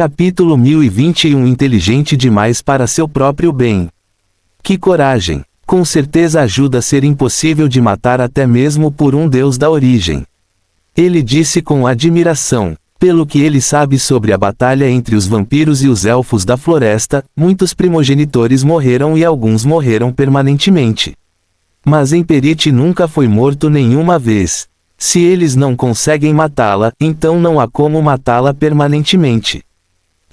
Capítulo 1021 Inteligente demais para seu próprio bem. Que coragem! Com certeza ajuda a ser impossível de matar até mesmo por um deus da origem. Ele disse com admiração. Pelo que ele sabe sobre a batalha entre os vampiros e os elfos da floresta, muitos primogenitores morreram e alguns morreram permanentemente. Mas Emperite nunca foi morto nenhuma vez. Se eles não conseguem matá-la, então não há como matá-la permanentemente.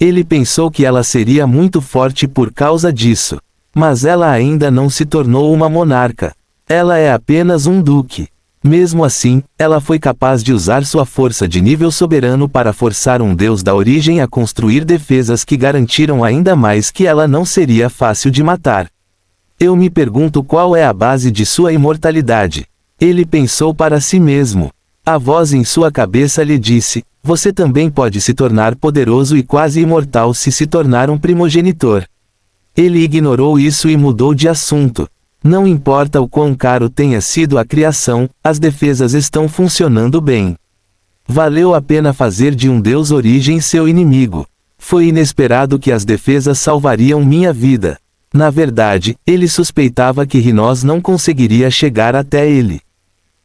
Ele pensou que ela seria muito forte por causa disso. Mas ela ainda não se tornou uma monarca. Ela é apenas um duque. Mesmo assim, ela foi capaz de usar sua força de nível soberano para forçar um deus da origem a construir defesas que garantiram ainda mais que ela não seria fácil de matar. Eu me pergunto qual é a base de sua imortalidade. Ele pensou para si mesmo. A voz em sua cabeça lhe disse: você também pode se tornar poderoso e quase imortal se tornar um primogenitor. Ele ignorou isso e mudou de assunto. Não importa o quão caro tenha sido a criação, as defesas estão funcionando bem. Valeu a pena fazer de um deus origem seu inimigo. Foi inesperado que as defesas salvariam minha vida. Na verdade, ele suspeitava que Rhinós não conseguiria chegar até ele.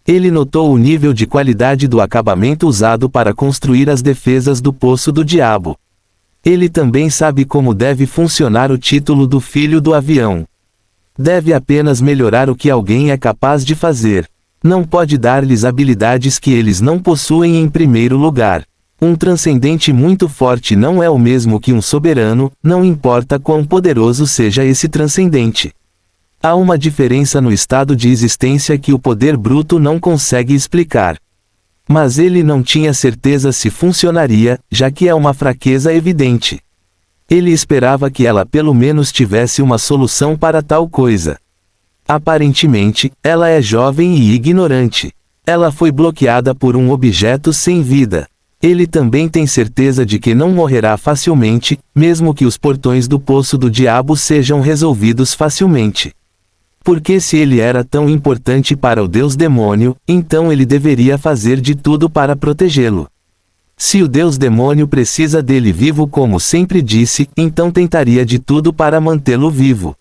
Ele notou o nível de qualidade do acabamento usado para construir as defesas do Poço do Diabo. Ele também sabe como deve funcionar o título do filho do avião. Deve apenas melhorar o que alguém é capaz de fazer. Não pode dar-lhes habilidades que eles não possuem em primeiro lugar. Um transcendente muito forte não é o mesmo que um soberano, não importa quão poderoso seja esse transcendente. Há uma diferença no estado de existência que o poder bruto não consegue explicar. Mas ele não tinha certeza se funcionaria, já que é uma fraqueza evidente. Ele esperava que ela pelo menos tivesse uma solução para tal coisa. Aparentemente, ela é jovem e ignorante. Ela foi bloqueada por um objeto sem vida. Ele também tem certeza de que não morrerá facilmente, mesmo que os portões do Poço do Diabo sejam resolvidos facilmente. Porque se ele era tão importante para o Deus Demônio, então ele deveria fazer de tudo para protegê-lo. Se o Deus Demônio precisa dele vivo como sempre disse, então tentaria de tudo para mantê-lo vivo.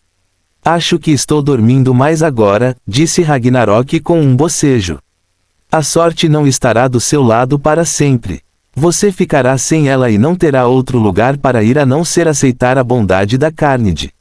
Acho que estou dormindo mais agora, disse Ragnarok com um bocejo. A sorte não estará do seu lado para sempre. Você ficará sem ela e não terá outro lugar para ir a não ser aceitar a bondade da Carnide.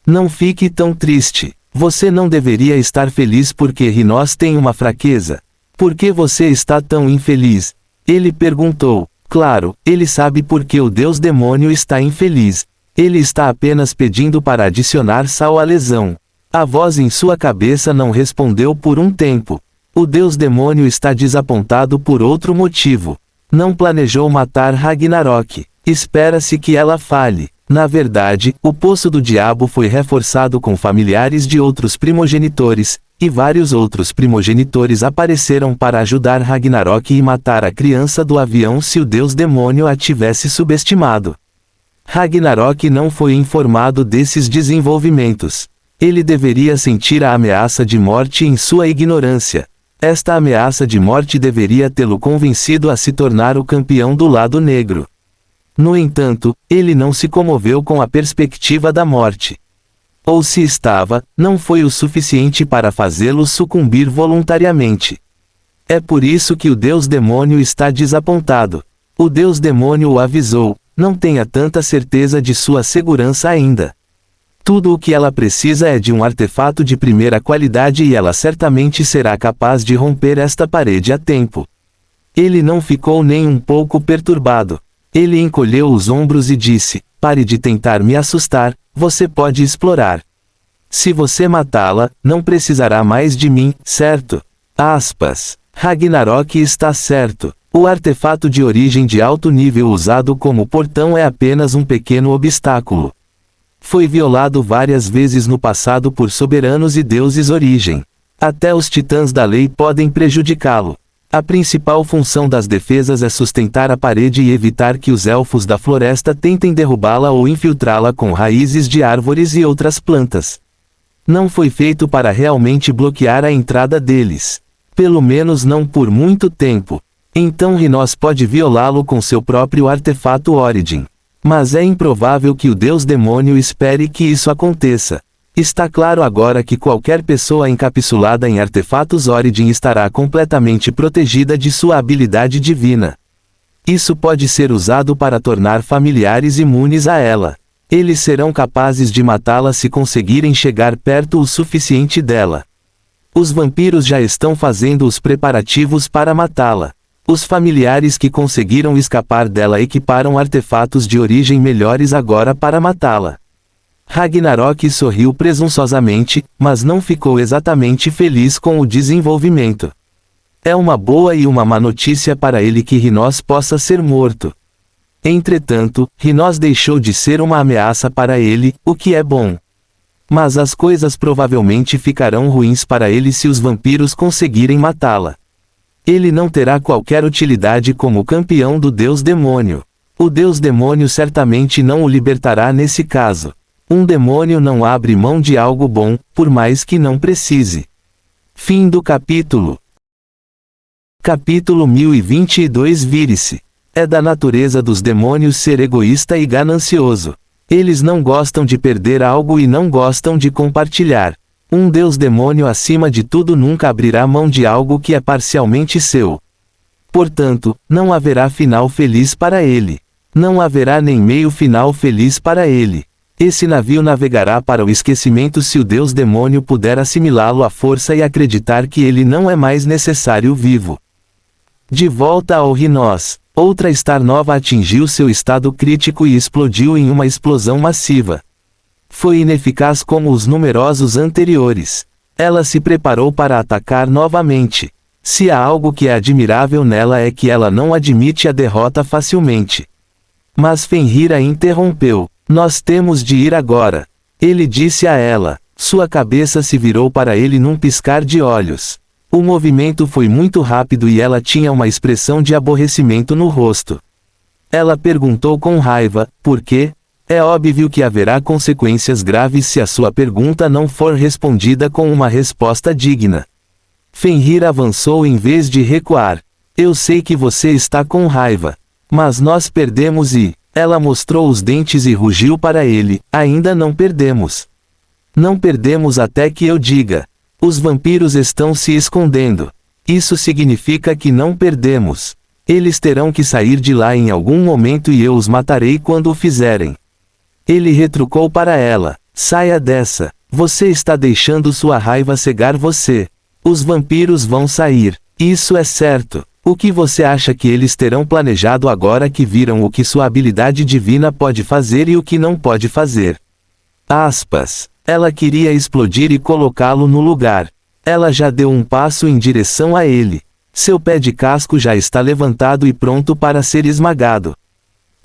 Não fique tão triste. Você não deveria estar feliz porque Rhinós tem uma fraqueza. Por que você está tão infeliz? Ele perguntou. Claro, ele sabe por que o Deus Demônio está infeliz. Ele está apenas pedindo para adicionar sal à lesão. A voz em sua cabeça não respondeu por um tempo. O Deus Demônio está desapontado por outro motivo. Não planejou matar Ragnarok. Espera-se que ela fale. Na verdade, o Poço do Diabo foi reforçado com familiares de outros primogenitores, e vários outros primogenitores apareceram para ajudar Ragnarok e matar a criança do avião se o Deus Demônio a tivesse subestimado. Ragnarok não foi informado desses desenvolvimentos. Ele deveria sentir a ameaça de morte em sua ignorância. Esta ameaça de morte deveria tê-lo convencido a se tornar o campeão do lado negro. No entanto, ele não se comoveu com a perspectiva da morte. Ou se estava, não foi o suficiente para fazê-lo sucumbir voluntariamente. É por isso que o Deus Demônio está desapontado. O Deus Demônio o avisou: não tenha tanta certeza de sua segurança ainda. Tudo o que ela precisa é de um artefato de primeira qualidade e ela certamente será capaz de romper esta parede a tempo. Ele não ficou nem um pouco perturbado. Ele encolheu os ombros e disse: pare de tentar me assustar, você pode explorar. Se você matá-la, não precisará mais de mim, certo? Aspas. Ragnarok está certo. O artefato de origem de alto nível usado como portão é apenas um pequeno obstáculo. Foi violado várias vezes no passado por soberanos e deuses origem. Até os titãs da lei podem prejudicá-lo. A principal função das defesas é sustentar a parede e evitar que os elfos da floresta tentem derrubá-la ou infiltrá-la com raízes de árvores e outras plantas. Não foi feito para realmente bloquear a entrada deles. Pelo menos não por muito tempo. Então Rhinós pode violá-lo com seu próprio artefato Origin. Mas é improvável que o Deus demônio espere que isso aconteça. Está claro agora que qualquer pessoa encapsulada em artefatos Origin estará completamente protegida de sua habilidade divina. Isso pode ser usado para tornar familiares imunes a ela. Eles serão capazes de matá-la se conseguirem chegar perto o suficiente dela. Os vampiros já estão fazendo os preparativos para matá-la. Os familiares que conseguiram escapar dela equiparam artefatos de origem melhores agora para matá-la. Ragnarok sorriu presunçosamente, mas não ficou exatamente feliz com o desenvolvimento. É uma boa e uma má notícia para ele que Rhinos possa ser morto. Entretanto, Rhinos deixou de ser uma ameaça para ele, o que é bom. Mas as coisas provavelmente ficarão ruins para ele se os vampiros conseguirem matá-la. Ele não terá qualquer utilidade como campeão do Deus Demônio. O Deus Demônio certamente não o libertará nesse caso. Um demônio não abre mão de algo bom, por mais que não precise. Fim do capítulo. Capítulo 1022 Vire-se. É da natureza dos demônios ser egoísta e ganancioso. Eles não gostam de perder algo e não gostam de compartilhar. Um Deus demônio acima de tudo nunca abrirá mão de algo que é parcialmente seu. Portanto, não haverá final feliz para ele. Não haverá nem meio final feliz para ele. Esse navio navegará para o esquecimento se o Deus demônio puder assimilá-lo à força e acreditar que ele não é mais necessário vivo. De volta ao Rhinos, outra Star Nova atingiu seu estado crítico e explodiu em uma explosão massiva. Foi ineficaz como os numerosos anteriores. Ela se preparou para atacar novamente. Se há algo que é admirável nela é que ela não admite a derrota facilmente. Mas Fenrir a interrompeu. Nós temos de ir agora. Ele disse a ela. Sua cabeça se virou para ele num piscar de olhos. O movimento foi muito rápido e ela tinha uma expressão de aborrecimento no rosto. Ela perguntou com raiva, por quê? É óbvio que haverá consequências graves se a sua pergunta não for respondida com uma resposta digna. Fenrir avançou em vez de recuar. Eu sei que você está com raiva. Mas nós perdemos e... Ela mostrou os dentes e rugiu para ele, ainda não perdemos. Não perdemos até que eu diga. Os vampiros estão se escondendo. Isso significa que não perdemos. Eles terão que sair de lá em algum momento e eu os matarei quando o fizerem. Ele retrucou para ela, saia dessa. Você está deixando sua raiva cegar você. Os vampiros vão sair. Isso é certo. O que você acha que eles terão planejado agora que viram o que sua habilidade divina pode fazer e o que não pode fazer? Aspas. Ela queria explodir e colocá-lo no lugar. Ela já deu um passo em direção a ele. Seu pé de casco já está levantado e pronto para ser esmagado.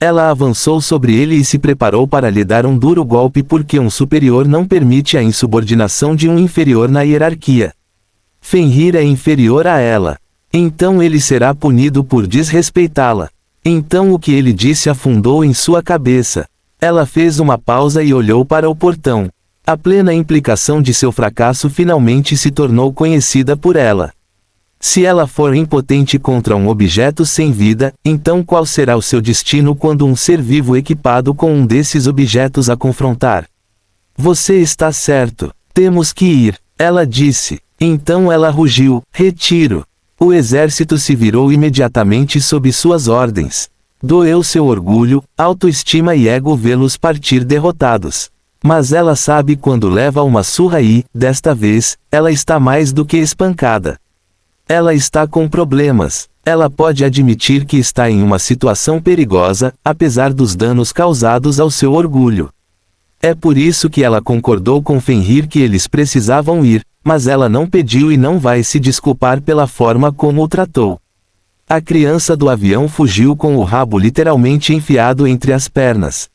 Ela avançou sobre ele e se preparou para lhe dar um duro golpe porque um superior não permite a insubordinação de um inferior na hierarquia. Fenrir é inferior a ela. Então ele será punido por desrespeitá-la. Então o que ele disse afundou em sua cabeça. Ela fez uma pausa e olhou para o portão. A plena implicação de seu fracasso finalmente se tornou conhecida por ela. Se ela for impotente contra um objeto sem vida, então qual será o seu destino quando um ser vivo equipado com um desses objetos a confrontar? Você está certo. Temos que ir, ela disse. Então ela rugiu, retiro. O exército se virou imediatamente sob suas ordens. Doeu seu orgulho, autoestima e ego vê-los partir derrotados. Mas ela sabe quando leva uma surra e, desta vez, ela está mais do que espancada. Ela está com problemas. Ela pode admitir que está em uma situação perigosa, apesar dos danos causados ao seu orgulho. É por isso que ela concordou com Fenrir que eles precisavam ir, mas ela não pediu e não vai se desculpar pela forma como o tratou. A criança do avião fugiu com o rabo literalmente enfiado entre as pernas.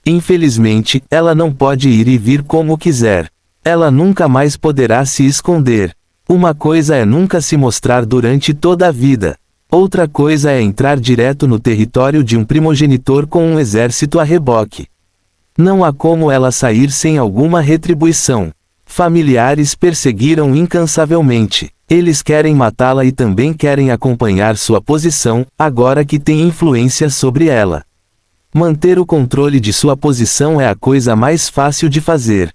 Infelizmente, ela não pode ir e vir como quiser. Ela nunca mais poderá se esconder. Uma coisa é nunca se mostrar durante toda a vida. Outra coisa é entrar direto no território de um primogenitor com um exército a reboque. Não há como ela sair sem alguma retribuição. Familiares perseguiram incansavelmente. Eles querem matá-la e também querem acompanhar sua posição, agora que tem influência sobre ela. Manter o controle de sua posição é a coisa mais fácil de fazer.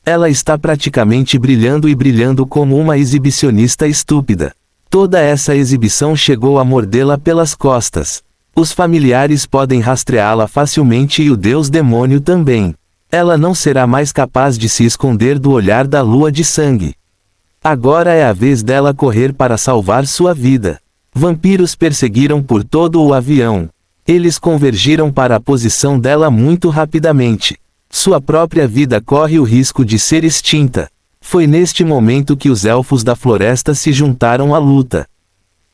Ela está praticamente brilhando e brilhando como uma exibicionista estúpida. Toda essa exibição chegou a mordê-la pelas costas. Os familiares podem rastreá-la facilmente e o Deus demônio também. Ela não será mais capaz de se esconder do olhar da lua de sangue. Agora é a vez dela correr para salvar sua vida. Vampiros perseguiram por todo o avião. Eles convergiram para a posição dela muito rapidamente. Sua própria vida corre o risco de ser extinta. Foi neste momento que os elfos da floresta se juntaram à luta.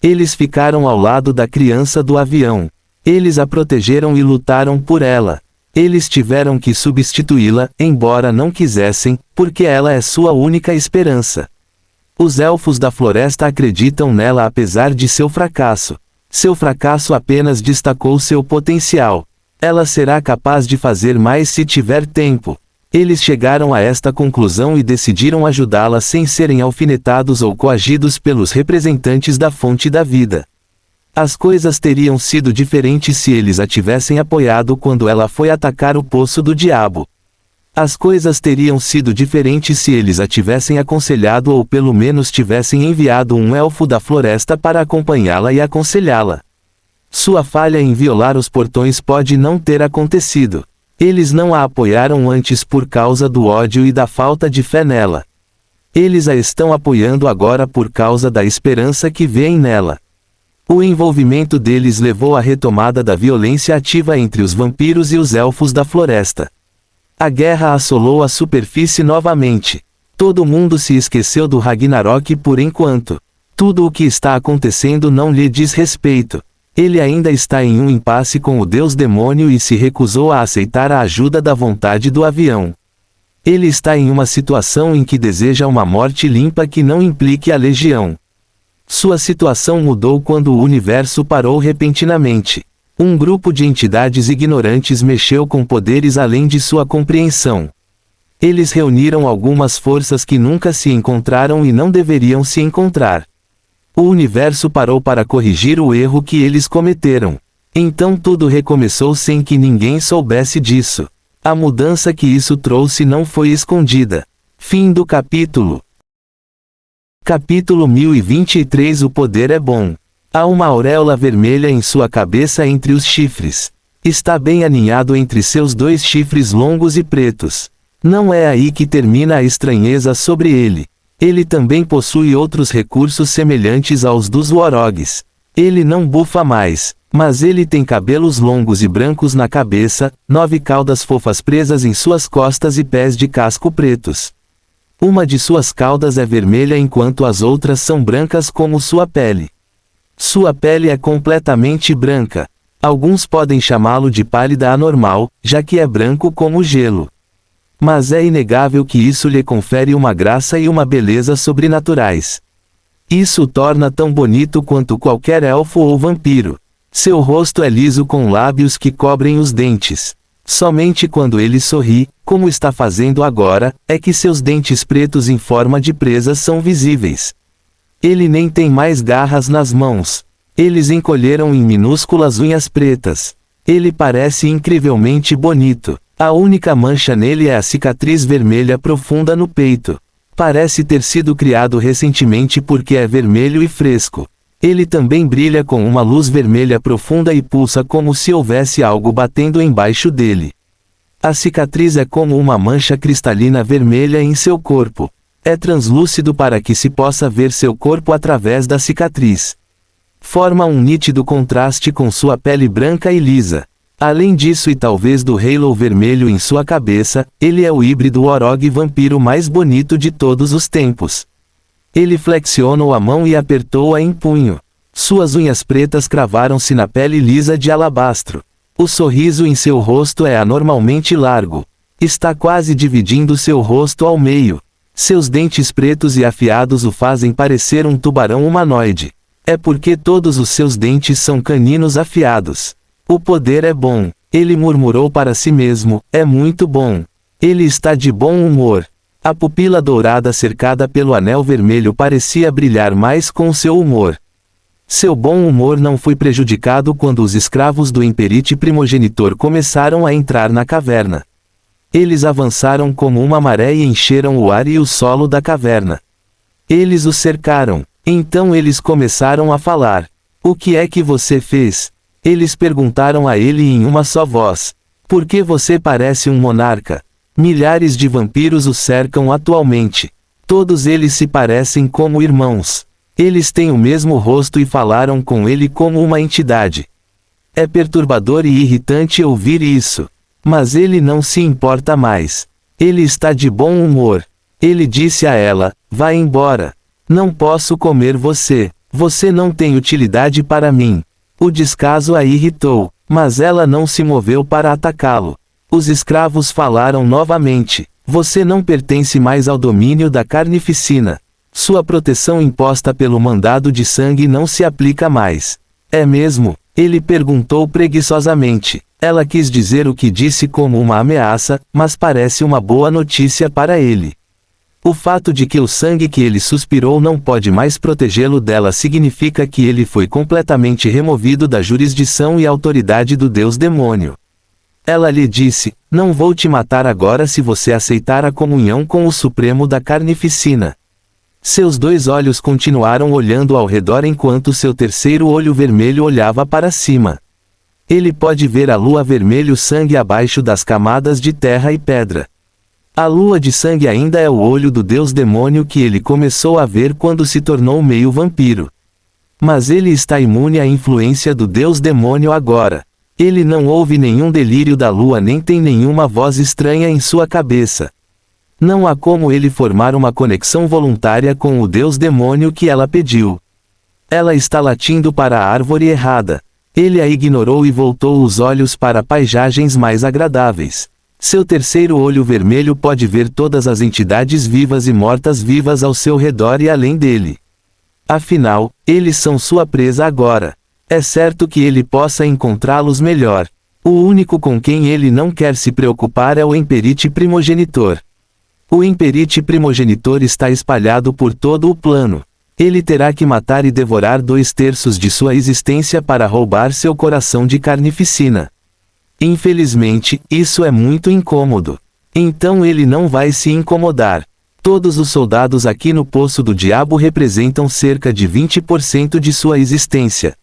Eles ficaram ao lado da criança do avião. Eles a protegeram e lutaram por ela. Eles tiveram que substituí-la, embora não quisessem, porque ela é sua única esperança. Os elfos da floresta acreditam nela apesar de seu fracasso. Seu fracasso apenas destacou seu potencial. Ela será capaz de fazer mais se tiver tempo. Eles chegaram a esta conclusão e decidiram ajudá-la sem serem alfinetados ou coagidos pelos representantes da fonte da vida. As coisas teriam sido diferentes se eles a tivessem apoiado quando ela foi atacar o poço do diabo. As coisas teriam sido diferentes se eles a tivessem aconselhado ou pelo menos tivessem enviado um elfo da floresta para acompanhá-la e aconselhá-la. Sua falha em violar os portões pode não ter acontecido. Eles não a apoiaram antes por causa do ódio e da falta de fé nela. Eles a estão apoiando agora por causa da esperança que vêem nela. O envolvimento deles levou à retomada da violência ativa entre os vampiros e os elfos da floresta. A guerra assolou a superfície novamente. Todo mundo se esqueceu do Ragnarok por enquanto. Tudo o que está acontecendo não lhe diz respeito. Ele ainda está em um impasse com o Deus demônio e se recusou a aceitar a ajuda da vontade do avião. Ele está em uma situação em que deseja uma morte limpa que não implique a legião. Sua situação mudou quando o universo parou repentinamente. Um grupo de entidades ignorantes mexeu com poderes além de sua compreensão. Eles reuniram algumas forças que nunca se encontraram e não deveriam se encontrar. O universo parou para corrigir o erro que eles cometeram. Então tudo recomeçou sem que ninguém soubesse disso. A mudança que isso trouxe não foi escondida. Fim do capítulo. Capítulo 1023. O poder é bom. Há uma auréola vermelha em sua cabeça entre os chifres. Está bem aninhado entre seus dois chifres longos e pretos. Não é aí que termina a estranheza sobre ele. Ele também possui outros recursos semelhantes aos dos Worogs. Ele não bufa mais, mas ele tem cabelos longos e brancos na cabeça, 9 caudas fofas presas em suas costas e pés de casco pretos. Uma de suas caudas é vermelha enquanto as outras são brancas como sua pele. Sua pele é completamente branca. Alguns podem chamá-lo de pálida anormal, já que é branco como gelo. Mas é inegável que isso lhe confere uma graça e uma beleza sobrenaturais. Isso o torna tão bonito quanto qualquer elfo ou vampiro. Seu rosto é liso com lábios que cobrem os dentes. Somente quando ele sorri, como está fazendo agora, é que seus dentes pretos em forma de presas são visíveis. Ele nem tem mais garras nas mãos. Eles encolheram em minúsculas unhas pretas. Ele parece incrivelmente bonito. A única mancha nele é a cicatriz vermelha profunda no peito. Parece ter sido criado recentemente porque é vermelho e fresco. Ele também brilha com uma luz vermelha profunda e pulsa como se houvesse algo batendo embaixo dele. A cicatriz é como uma mancha cristalina vermelha em seu corpo. É translúcido para que se possa ver seu corpo através da cicatriz. Forma um nítido contraste com sua pele branca e lisa. Além disso e talvez do halo vermelho em sua cabeça, ele é o híbrido Worog vampiro mais bonito de todos os tempos. Ele flexionou a mão e apertou-a em punho. Suas unhas pretas cravaram-se na pele lisa de alabastro. O sorriso em seu rosto é anormalmente largo. Está quase dividindo seu rosto ao meio. Seus dentes pretos e afiados o fazem parecer um tubarão humanoide. É porque todos os seus dentes são caninos afiados. O poder é bom. Ele murmurou para si mesmo, é muito bom. Ele está de bom humor. A pupila dourada cercada pelo anel vermelho parecia brilhar mais com seu humor. Seu bom humor não foi prejudicado quando os escravos do Imperite Primogenitor começaram a entrar na caverna. Eles avançaram como uma maré e encheram o ar e o solo da caverna. Eles o cercaram. Então eles começaram a falar. O que é que você fez? Eles perguntaram a ele em uma só voz. Por que você parece um monarca? Milhares de vampiros o cercam atualmente. Todos eles se parecem como irmãos. Eles têm o mesmo rosto e falaram com ele como uma entidade. É perturbador e irritante ouvir isso. Mas ele não se importa mais. Ele está de bom humor. Ele disse a ela: vá embora. Não posso comer você. Você não tem utilidade para mim. O descaso a irritou, mas ela não se moveu para atacá-lo. Os escravos falaram novamente: você não pertence mais ao domínio da carnificina. Sua proteção imposta pelo mandado de sangue não se aplica mais. É mesmo? Ele perguntou preguiçosamente. Ela quis dizer o que disse como uma ameaça, mas parece uma boa notícia para ele. O fato de que o sangue que ele suspirou não pode mais protegê-lo dela significa que ele foi completamente removido da jurisdição e autoridade do Deus demônio. Ela lhe disse: não vou te matar agora se você aceitar a comunhão com o Supremo da Carnificina. Seus 2 olhos continuaram olhando ao redor enquanto seu terceiro olho vermelho olhava para cima. Ele pode ver a lua vermelho sangue abaixo das camadas de terra e pedra. A lua de sangue ainda é o olho do Deus demônio que ele começou a ver quando se tornou meio vampiro. Mas ele está imune à influência do Deus demônio agora. Ele não ouve nenhum delírio da lua nem tem nenhuma voz estranha em sua cabeça. Não há como ele formar uma conexão voluntária com o Deus demônio que ela pediu. Ela está latindo para a árvore errada. Ele a ignorou e voltou os olhos para paisagens mais agradáveis. Seu terceiro olho vermelho pode ver todas as entidades vivas e mortas-vivas ao seu redor e além dele. Afinal, eles são sua presa agora. É certo que ele possa encontrá-los melhor. O único com quem ele não quer se preocupar é o Imperite Primogenitor. O Imperite Primogenitor está espalhado por todo o plano. Ele terá que matar e devorar 2/3 de sua existência para roubar seu coração de carnificina. Infelizmente, isso é muito incômodo. Então ele não vai se incomodar. Todos os soldados aqui no Poço do Diabo representam cerca de 20% de sua existência.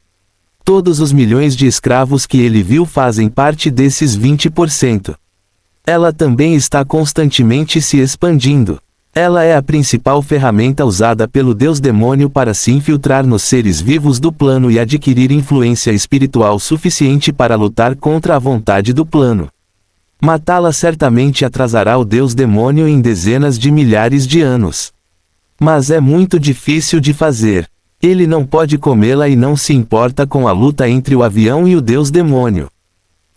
Todos os milhões de escravos que ele viu fazem parte desses 20%. Ela também está constantemente se expandindo. Ela é a principal ferramenta usada pelo Deus demônio para se infiltrar nos seres vivos do plano e adquirir influência espiritual suficiente para lutar contra a vontade do plano. Matá-la certamente atrasará o Deus demônio em dezenas de milhares de anos. Mas é muito difícil de fazer. Ele não pode comê-la e não se importa com a luta entre o avião e o Deus demônio.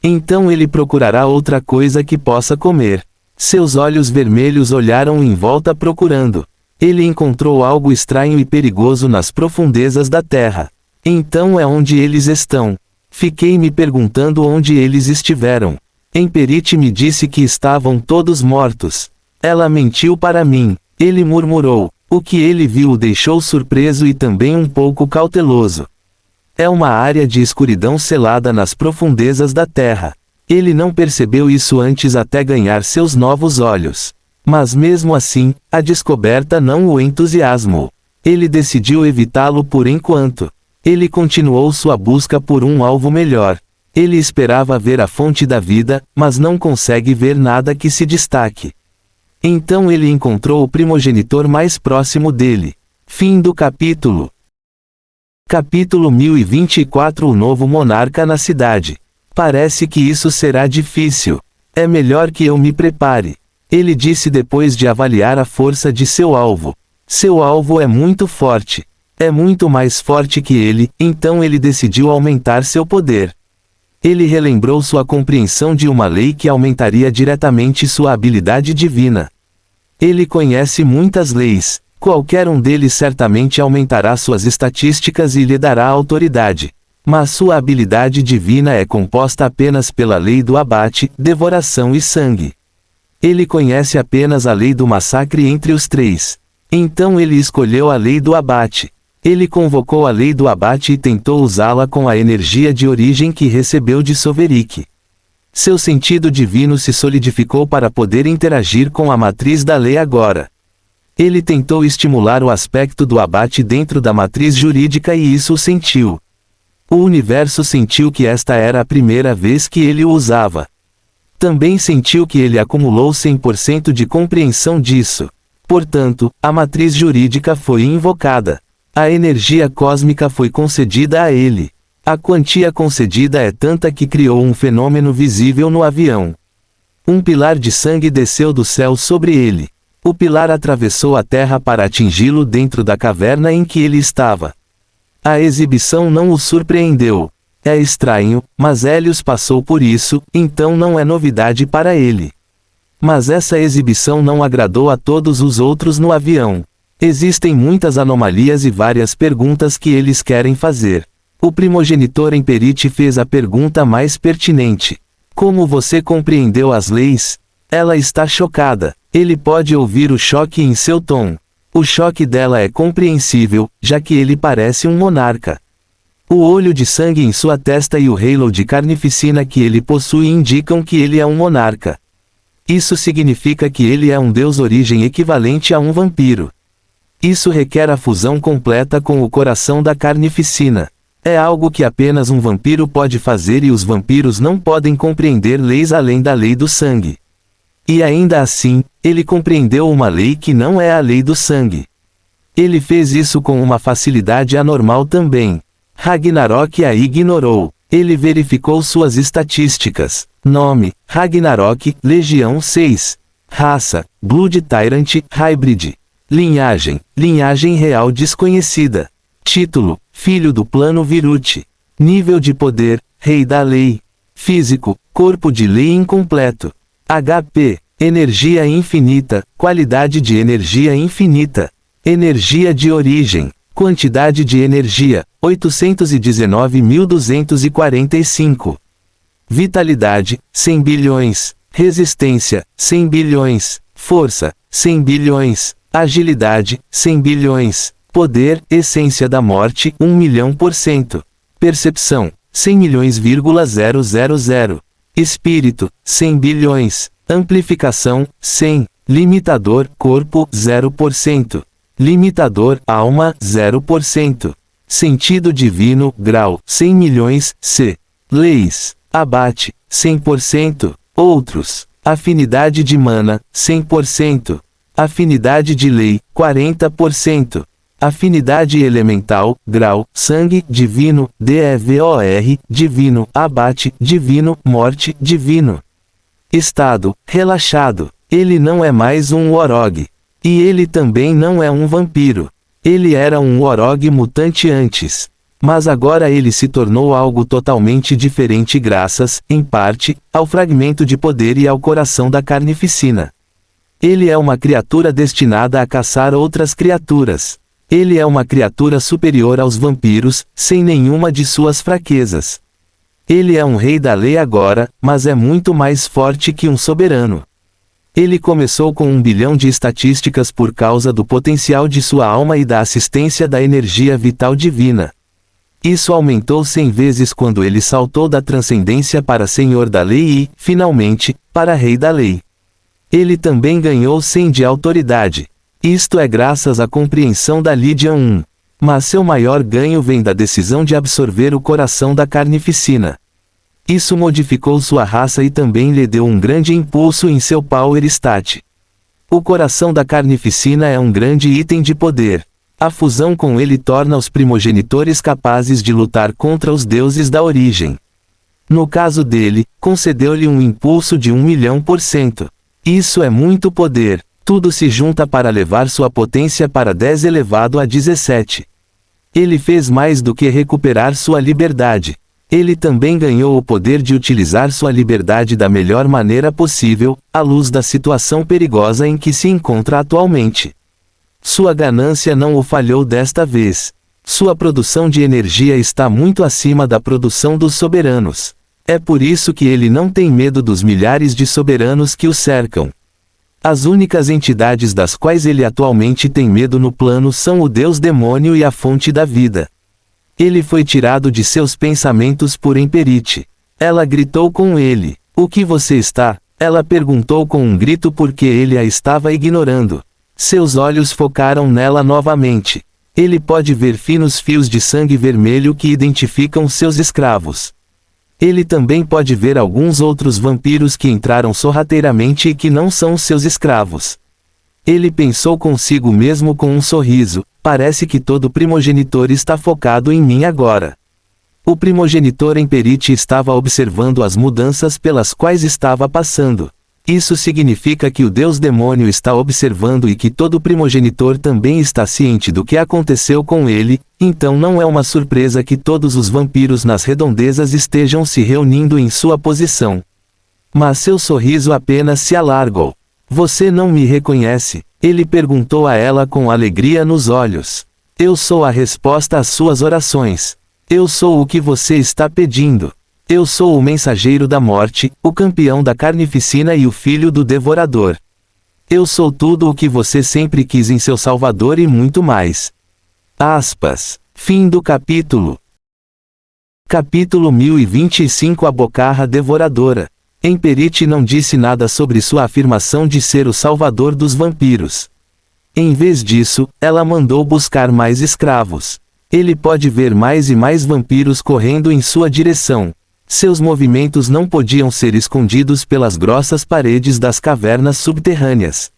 Então ele procurará outra coisa que possa comer. Seus olhos vermelhos olharam em volta procurando. Ele encontrou algo estranho e perigoso nas profundezas da terra. Então é onde eles estão. Fiquei me perguntando onde eles estiveram. Imperite me disse que estavam todos mortos. Ela mentiu para mim. Ele murmurou. O que ele viu o deixou surpreso e também um pouco cauteloso. É uma área de escuridão selada nas profundezas da terra. Ele não percebeu isso antes até ganhar seus novos olhos. Mas mesmo assim, a descoberta não o entusiasmou. Ele decidiu evitá-lo por enquanto. Ele continuou sua busca por um alvo melhor. Ele esperava ver a fonte da vida, mas não consegue ver nada que se destaque. Então ele encontrou o primogenitor mais próximo dele. Fim do capítulo. Capítulo 1024 O novo monarca na cidade. Parece que isso será difícil. É melhor que eu me prepare. Ele disse depois de avaliar a força de seu alvo. Seu alvo é muito forte. É muito mais forte que ele, então ele decidiu aumentar seu poder. Ele relembrou sua compreensão de uma lei que aumentaria diretamente sua habilidade divina. Ele conhece muitas leis. Qualquer um deles certamente aumentará suas estatísticas e lhe dará autoridade. Mas sua habilidade divina é composta apenas pela lei do abate, devoração e sangue. Ele conhece apenas a lei do massacre entre os 3. Então ele escolheu a lei do abate. Ele convocou a lei do abate e tentou usá-la com a energia de origem que recebeu de Soverik. Seu sentido divino se solidificou para poder interagir com a matriz da lei agora. Ele tentou estimular o aspecto do abate dentro da matriz jurídica e isso o sentiu. O universo sentiu que esta era a primeira vez que ele o usava. Também sentiu que ele acumulou 100% de compreensão disso. Portanto, a matriz jurídica foi invocada. A energia cósmica foi concedida a ele. A quantia concedida é tanta que criou um fenômeno visível no avião. Um pilar de sangue desceu do céu sobre ele. O pilar atravessou a terra para atingi-lo dentro da caverna em que ele estava. A exibição não o surpreendeu. É estranho, mas Hélios passou por isso, então não é novidade para ele. Mas essa exibição não agradou a todos os outros no avião. Existem muitas anomalias e várias perguntas que eles querem fazer. O primogenitor Emperite fez a pergunta mais pertinente. Como você compreendeu as leis? Ela está chocada. Ele pode ouvir o choque em seu tom. O choque dela é compreensível, já que ele parece um monarca. O olho de sangue em sua testa e o halo de carnificina que ele possui indicam que ele é um monarca. Isso significa que ele é um deus origem equivalente a um vampiro. Isso requer a fusão completa com o coração da carnificina. É algo que apenas um vampiro pode fazer e os vampiros não podem compreender leis além da lei do sangue. E ainda assim, ele compreendeu uma lei que não é a lei do sangue. Ele fez isso com uma facilidade anormal também. Ragnarok a ignorou. Ele verificou suas estatísticas. Nome, Ragnarok, Legião 6. Raça, Blood Tyrant, Hybrid. Linhagem real desconhecida. Título, Filho do Plano Viruti. Nível de poder, Rei da Lei. Físico, Corpo de Lei incompleto. HP, Energia infinita, qualidade de energia infinita. Energia de origem, quantidade de energia, 819.245. Vitalidade, 100 bilhões. Resistência, 100 bilhões. Força, 100 bilhões. Agilidade, 100 bilhões. Poder, essência da morte, 1.000.000%. Percepção, 100 milhões,000. Espírito, 100 bilhões. Amplificação, 100. Limitador, corpo, 0%. Limitador, alma, 0%. Sentido divino, grau, 100 milhões, C. Leis, abate, 100%. Outros, afinidade de mana, 100%. Afinidade de lei, 40%. Afinidade elemental, grau, sangue, divino, DEVOR, divino, abate, divino, morte, divino. Estado, relaxado. Ele não é mais um Warog. E ele também não é um vampiro. Ele era um Warog mutante antes. Mas agora ele se tornou algo totalmente diferente graças, em parte, ao fragmento de poder e ao coração da carnificina. Ele é uma criatura destinada a caçar outras criaturas. Ele é uma criatura superior aos vampiros, sem nenhuma de suas fraquezas. Ele é um rei da lei agora, mas é muito mais forte que um soberano. Ele começou com 1 bilhão de estatísticas por causa do potencial de sua alma e da assistência da energia vital divina. Isso aumentou 100 vezes quando ele saltou da transcendência para Senhor da Lei e, finalmente, para Rei da Lei. Ele também ganhou 100 de autoridade. Isto é graças à compreensão da Lydian 1. Mas seu maior ganho vem da decisão de absorver o coração da carnificina. Isso modificou sua raça e também lhe deu um grande impulso em seu power stat. O coração da carnificina é um grande item de poder. A fusão com ele torna os primogenitores capazes de lutar contra os deuses da origem. No caso dele, concedeu-lhe um impulso de 1.000.000%. Isso é muito poder. Tudo se junta para levar sua potência para 10 elevado a 17. Ele fez mais do que recuperar sua liberdade. Ele também ganhou o poder de utilizar sua liberdade da melhor maneira possível, à luz da situação perigosa em que se encontra atualmente. Sua ganância não o falhou desta vez. Sua produção de energia está muito acima da produção dos soberanos. É por isso que ele não tem medo dos milhares de soberanos que o cercam. As únicas entidades das quais ele atualmente tem medo no plano são o Deus Demônio e a fonte da vida. Ele foi tirado de seus pensamentos por Emperite. Ela gritou com ele. O que você está? Ela perguntou com um grito porque ele a estava ignorando. Seus olhos focaram nela novamente. Ele pode ver finos fios de sangue vermelho que identificam seus escravos. Ele também pode ver alguns outros vampiros que entraram sorrateiramente e que não são seus escravos. Ele pensou consigo mesmo com um sorriso: parece que todo primogenitor está focado em mim agora. O primogenitor Emperite estava observando as mudanças pelas quais estava passando. Isso significa que o Deus Demônio está observando e que todo primogenitor também está ciente do que aconteceu com ele, então não é uma surpresa que todos os vampiros nas redondezas estejam se reunindo em sua posição. Mas seu sorriso apenas se alargou. Você não me reconhece? Ele perguntou a ela com alegria nos olhos. Eu sou a resposta às suas orações. Eu sou o que você está pedindo. Eu sou o mensageiro da morte, o campeão da carnificina e o filho do devorador. Eu sou tudo o que você sempre quis em seu Salvador e muito mais. Aspas. Fim do capítulo. Capítulo 1025. A Bocarra Devoradora. Emperite não disse nada sobre sua afirmação de ser o salvador dos vampiros. Em vez disso, ela mandou buscar mais escravos. Ele pode ver mais e mais vampiros correndo em sua direção. Seus movimentos não podiam ser escondidos pelas grossas paredes das cavernas subterrâneas.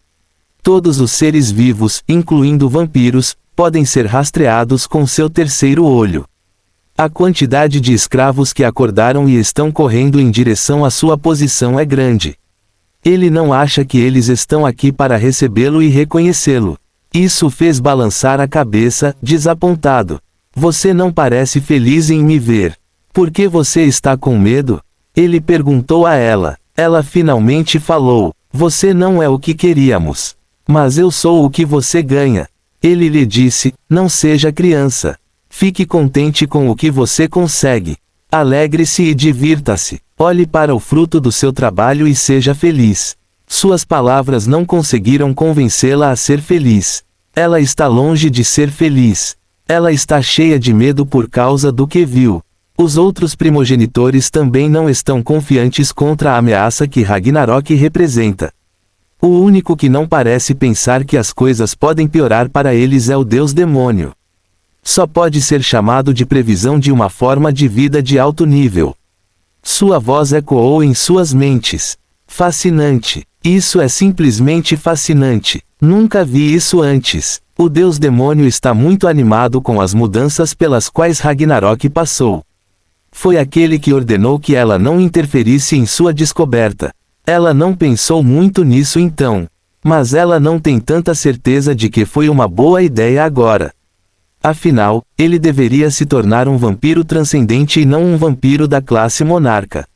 Todos os seres vivos, incluindo vampiros, podem ser rastreados com seu terceiro olho. A quantidade de escravos que acordaram e estão correndo em direção à sua posição é grande. Ele não acha que eles estão aqui para recebê-lo e reconhecê-lo. Isso fez balançar a cabeça, desapontado. Você não parece feliz em me ver. Por que você está com medo? Ele perguntou a ela. Ela finalmente falou: você não é o que queríamos. Mas eu sou o que você ganha. Ele lhe disse: não seja criança. Fique contente com o que você consegue. Alegre-se e divirta-se. Olhe para o fruto do seu trabalho e seja feliz. Suas palavras não conseguiram convencê-la a ser feliz. Ela está longe de ser feliz. Ela está cheia de medo por causa do que viu. Os outros primogenitores também não estão confiantes contra a ameaça que Ragnarok representa. O único que não parece pensar que as coisas podem piorar para eles é o Deus Demônio. Só pode ser chamado de previsão de uma forma de vida de alto nível. Sua voz ecoou em suas mentes. Fascinante. Isso é simplesmente fascinante. Nunca vi isso antes. O Deus Demônio está muito animado com as mudanças pelas quais Ragnarok passou. Foi aquele que ordenou que ela não interferisse em sua descoberta. Ela não pensou muito nisso então. Mas ela não tem tanta certeza de que foi uma boa ideia agora. Afinal, ele deveria se tornar um vampiro transcendente e não um vampiro da classe monarca.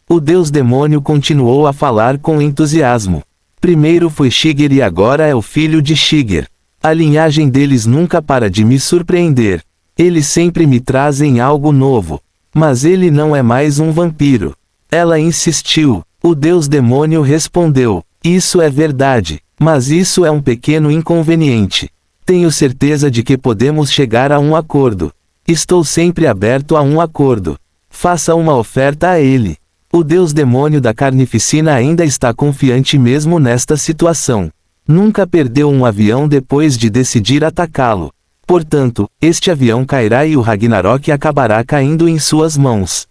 O Deus Demônio continuou a falar com entusiasmo. Primeiro foi Shiger e agora é o filho de Shiger. A linhagem deles nunca para de me surpreender. Eles sempre me trazem algo novo. Mas ele não é mais um vampiro. Ela insistiu. O Deus Demônio respondeu: isso é verdade, mas isso é um pequeno inconveniente. Tenho certeza de que podemos chegar a um acordo. Estou sempre aberto a um acordo. Faça uma oferta a ele. O Deus Demônio da Carnificina ainda está confiante mesmo nesta situação. Nunca perdeu um avião depois de decidir atacá-lo. Portanto, este avião cairá e o Ragnarok acabará caindo em suas mãos.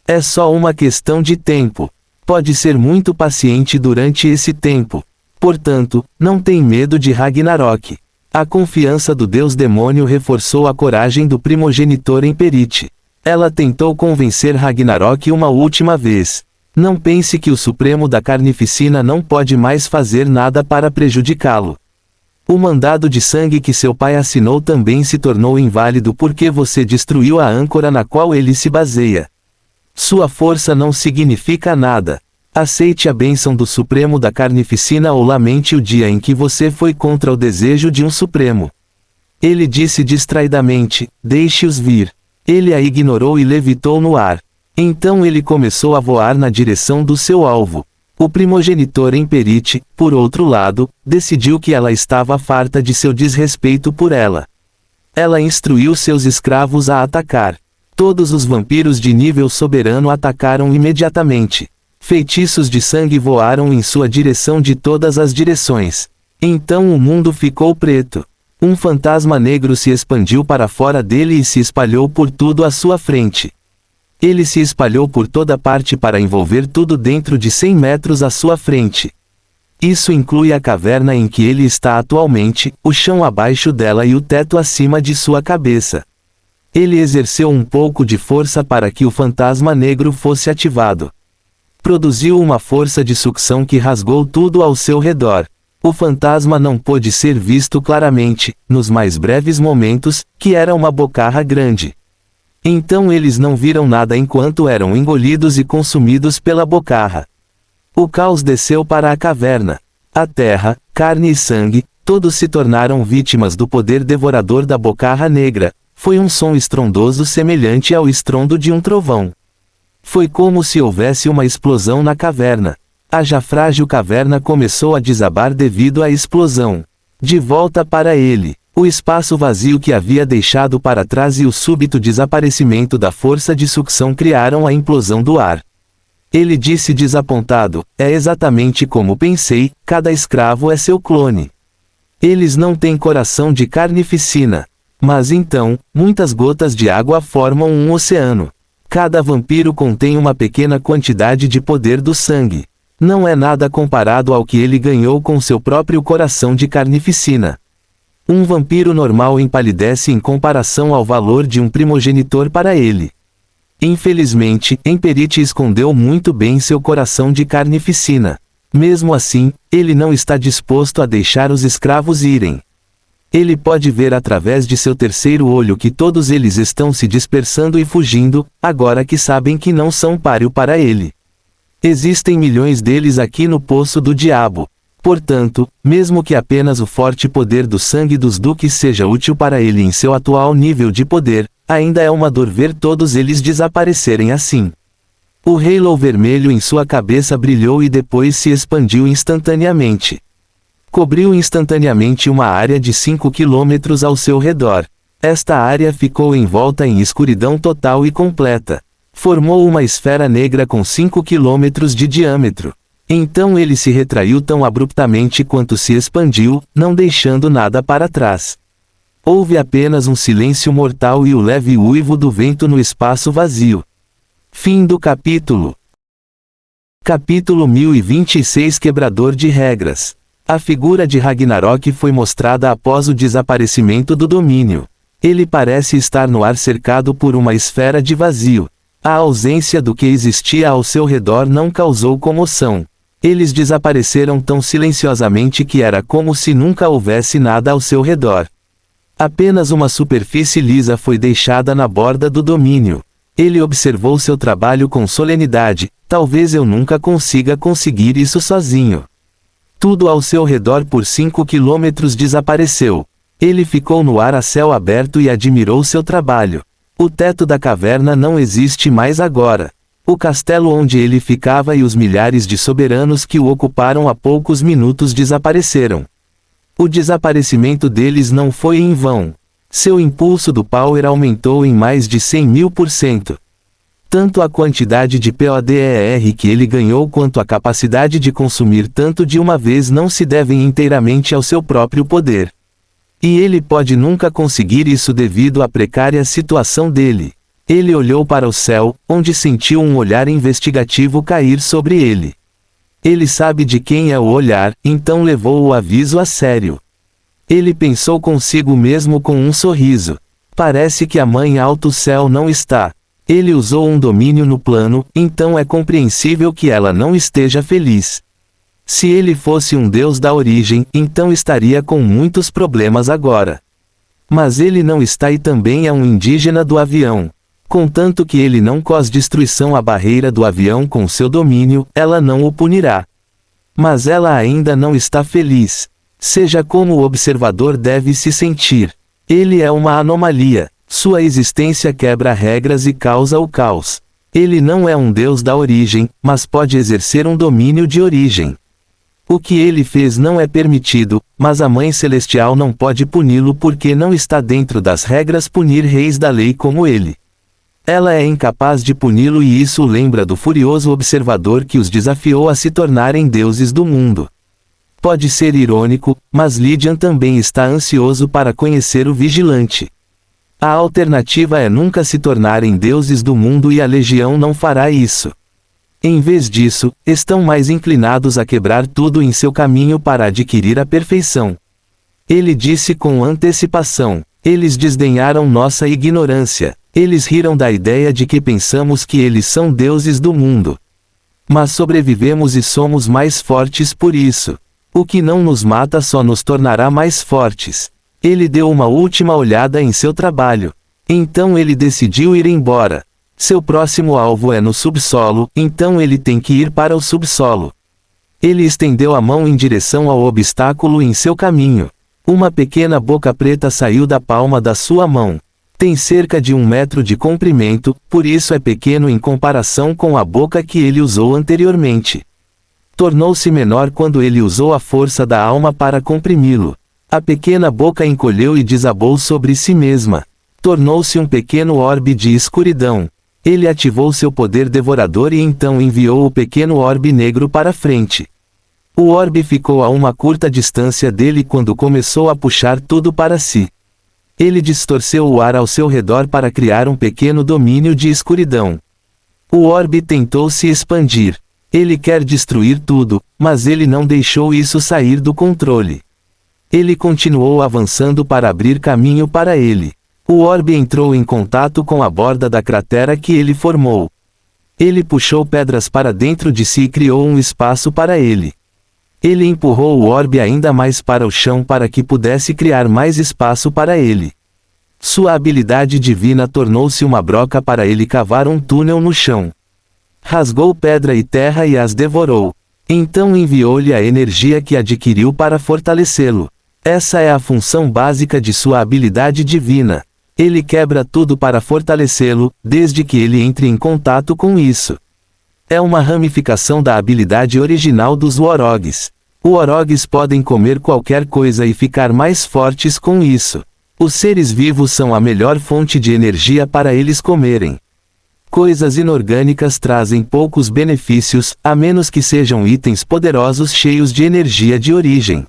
É só uma questão de tempo. Pode ser muito paciente durante esse tempo. Portanto, não tem medo de Ragnarok. A confiança do Deus Demônio reforçou a coragem do primogenitor Emperite. Ela tentou convencer Ragnarok uma última vez. Não pense que o Supremo da Carnificina não pode mais fazer nada para prejudicá-lo. O mandado de sangue que seu pai assinou também se tornou inválido porque você destruiu a âncora na qual ele se baseia. Sua força não significa nada. Aceite a bênção do Supremo da Carnificina ou lamente o dia em que você foi contra o desejo de um Supremo. Ele disse distraidamente: deixe-os vir. Ele a ignorou e levitou no ar. Então ele começou a voar na direção do seu alvo. O primogenitor Emperite, por outro lado, decidiu que ela estava farta de seu desrespeito por ela. Ela instruiu seus escravos a atacar. Todos os vampiros de nível soberano atacaram imediatamente. Feitiços de sangue voaram em sua direção de todas as direções. Então o mundo ficou preto. Um fantasma negro se expandiu para fora dele e se espalhou por tudo à sua frente. Ele se espalhou por toda parte para envolver tudo dentro de 100 metros à sua frente. Isso inclui a caverna em que ele está atualmente, o chão abaixo dela e o teto acima de sua cabeça. Ele exerceu um pouco de força para que o fantasma negro fosse ativado. Produziu uma força de sucção que rasgou tudo ao seu redor. O fantasma não pôde ser visto claramente, nos mais breves momentos, que era uma bocarra grande. Então eles não viram nada enquanto eram engolidos e consumidos pela bocarra. O caos desceu para a caverna. A terra, carne e sangue, todos se tornaram vítimas do poder devorador da bocarra negra. Foi um som estrondoso semelhante ao estrondo de um trovão. Foi como se houvesse uma explosão na caverna. A já frágil caverna começou a desabar devido à explosão. De volta para ele. O espaço vazio que havia deixado para trás e o súbito desaparecimento da força de sucção criaram a implosão do ar. Ele disse desapontado: é exatamente como pensei, cada escravo é seu clone. Eles não têm coração de carnificina. Mas então, muitas gotas de água formam um oceano. Cada vampiro contém uma pequena quantidade de poder do sangue. Não é nada comparado ao que ele ganhou com seu próprio coração de carnificina. Um vampiro normal empalidece em comparação ao valor de um primogenitor para ele. Infelizmente, Emperite escondeu muito bem seu coração de carnificina. Mesmo assim, ele não está disposto a deixar os escravos irem. Ele pode ver através de seu terceiro olho que todos eles estão se dispersando e fugindo, agora que sabem que não são páreo para ele. Existem milhões deles aqui no Poço do Diabo. Portanto, mesmo que apenas o forte poder do sangue dos duques seja útil para ele em seu atual nível de poder, ainda é uma dor ver todos eles desaparecerem assim. O halo vermelho em sua cabeça brilhou e depois se expandiu instantaneamente. Cobriu instantaneamente uma área de 5 quilômetros ao seu redor. Esta área ficou envolta em escuridão total e completa. Formou uma esfera negra com 5 quilômetros de diâmetro. Então ele se retraiu tão abruptamente quanto se expandiu, não deixando nada para trás. Houve apenas um silêncio mortal e o leve uivo do vento no espaço vazio. Fim do capítulo. Capítulo 1026 Quebrador de regras. A figura de Ragnarok foi mostrada após o desaparecimento do domínio. Ele parece estar no ar cercado por uma esfera de vazio. A ausência do que existia ao seu redor não causou comoção. Eles desapareceram tão silenciosamente que era como se nunca houvesse nada ao seu redor. Apenas uma superfície lisa foi deixada na borda do domínio. Ele observou seu trabalho com solenidade: talvez eu nunca consiga conseguir isso sozinho. Tudo ao seu redor por 5 quilômetros desapareceu. Ele ficou no ar a céu aberto e admirou seu trabalho. O teto da caverna não existe mais agora. O castelo onde ele ficava e os milhares de soberanos que o ocuparam há poucos minutos desapareceram. O desaparecimento deles não foi em vão. Seu impulso do power aumentou em mais de 100.000%. Tanto a quantidade de PODER que ele ganhou quanto a capacidade de consumir tanto de uma vez não se devem inteiramente ao seu próprio poder. E ele pode nunca conseguir isso devido à precária situação dele. Ele olhou para o céu, onde sentiu um olhar investigativo cair sobre ele. Ele sabe de quem é o olhar, então levou o aviso a sério. Ele pensou consigo mesmo com um sorriso. Parece que a mãe alto céu não está. Ele usou um domínio no plano, então é compreensível que ela não esteja feliz. Se ele fosse um deus da origem, então estaria com muitos problemas agora. Mas ele não está e também é um indígena do avião. Contanto que ele não cause destruição à barreira do avião com seu domínio, ela não o punirá. Mas ela ainda não está feliz. Seja como o observador deve se sentir. Ele é uma anomalia. Sua existência quebra regras e causa o caos. Ele não é um Deus da origem, mas pode exercer um domínio de origem. O que ele fez não é permitido, mas a Mãe Celestial não pode puni-lo porque não está dentro das regras punir reis da lei como ele. Ela é incapaz de puni-lo e isso o lembra do furioso observador que os desafiou a se tornarem deuses do mundo. Pode ser irônico, mas Lydian também está ansioso para conhecer o vigilante. A alternativa é nunca se tornarem deuses do mundo e a Legião não fará isso. Em vez disso, estão mais inclinados a quebrar tudo em seu caminho para adquirir a perfeição. Ele disse com antecipação: eles desdenharam nossa ignorância. Eles riram da ideia de que pensamos que eles são deuses do mundo. Mas sobrevivemos e somos mais fortes por isso. O que não nos mata só nos tornará mais fortes. Ele deu uma última olhada em seu trabalho. Então ele decidiu ir embora. Seu próximo alvo é no subsolo, então ele tem que ir para o subsolo. Ele estendeu a mão em direção ao obstáculo em seu caminho. Uma pequena boca preta saiu da palma da sua mão. Tem cerca de 1 metro de comprimento, por isso é pequeno em comparação com a boca que ele usou anteriormente. Tornou-se menor quando ele usou a força da alma para comprimi-lo. A pequena boca encolheu e desabou sobre si mesma. Tornou-se um pequeno orbe de escuridão. Ele ativou seu poder devorador e então enviou o pequeno orbe negro para frente. O orbe ficou a uma curta distância dele quando começou a puxar tudo para si. Ele distorceu o ar ao seu redor para criar um pequeno domínio de escuridão. O orbe tentou se expandir. Ele quer destruir tudo, mas ele não deixou isso sair do controle. Ele continuou avançando para abrir caminho para ele. O orbe entrou em contato com a borda da cratera que ele formou. Ele puxou pedras para dentro de si e criou um espaço para ele. Ele empurrou o orbe ainda mais para o chão para que pudesse criar mais espaço para ele. Sua habilidade divina tornou-se uma broca para ele cavar um túnel no chão. Rasgou pedra e terra e as devorou. Então enviou-lhe a energia que adquiriu para fortalecê-lo. Essa é a função básica de sua habilidade divina. Ele quebra tudo para fortalecê-lo, desde que ele entre em contato com isso. É uma ramificação da habilidade original dos Worogs. Worogs podem comer qualquer coisa e ficar mais fortes com isso. Os seres vivos são a melhor fonte de energia para eles comerem. Coisas inorgânicas trazem poucos benefícios, a menos que sejam itens poderosos cheios de energia de origem.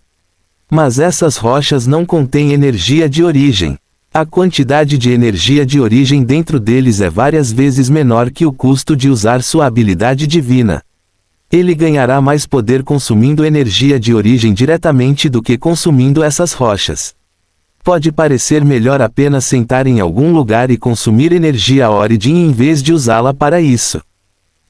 Mas essas rochas não contêm energia de origem. A quantidade de energia de origem dentro deles é várias vezes menor que o custo de usar sua habilidade divina. Ele ganhará mais poder consumindo energia de origem diretamente do que consumindo essas rochas. Pode parecer melhor apenas sentar em algum lugar e consumir energia Origin em vez de usá-la para isso.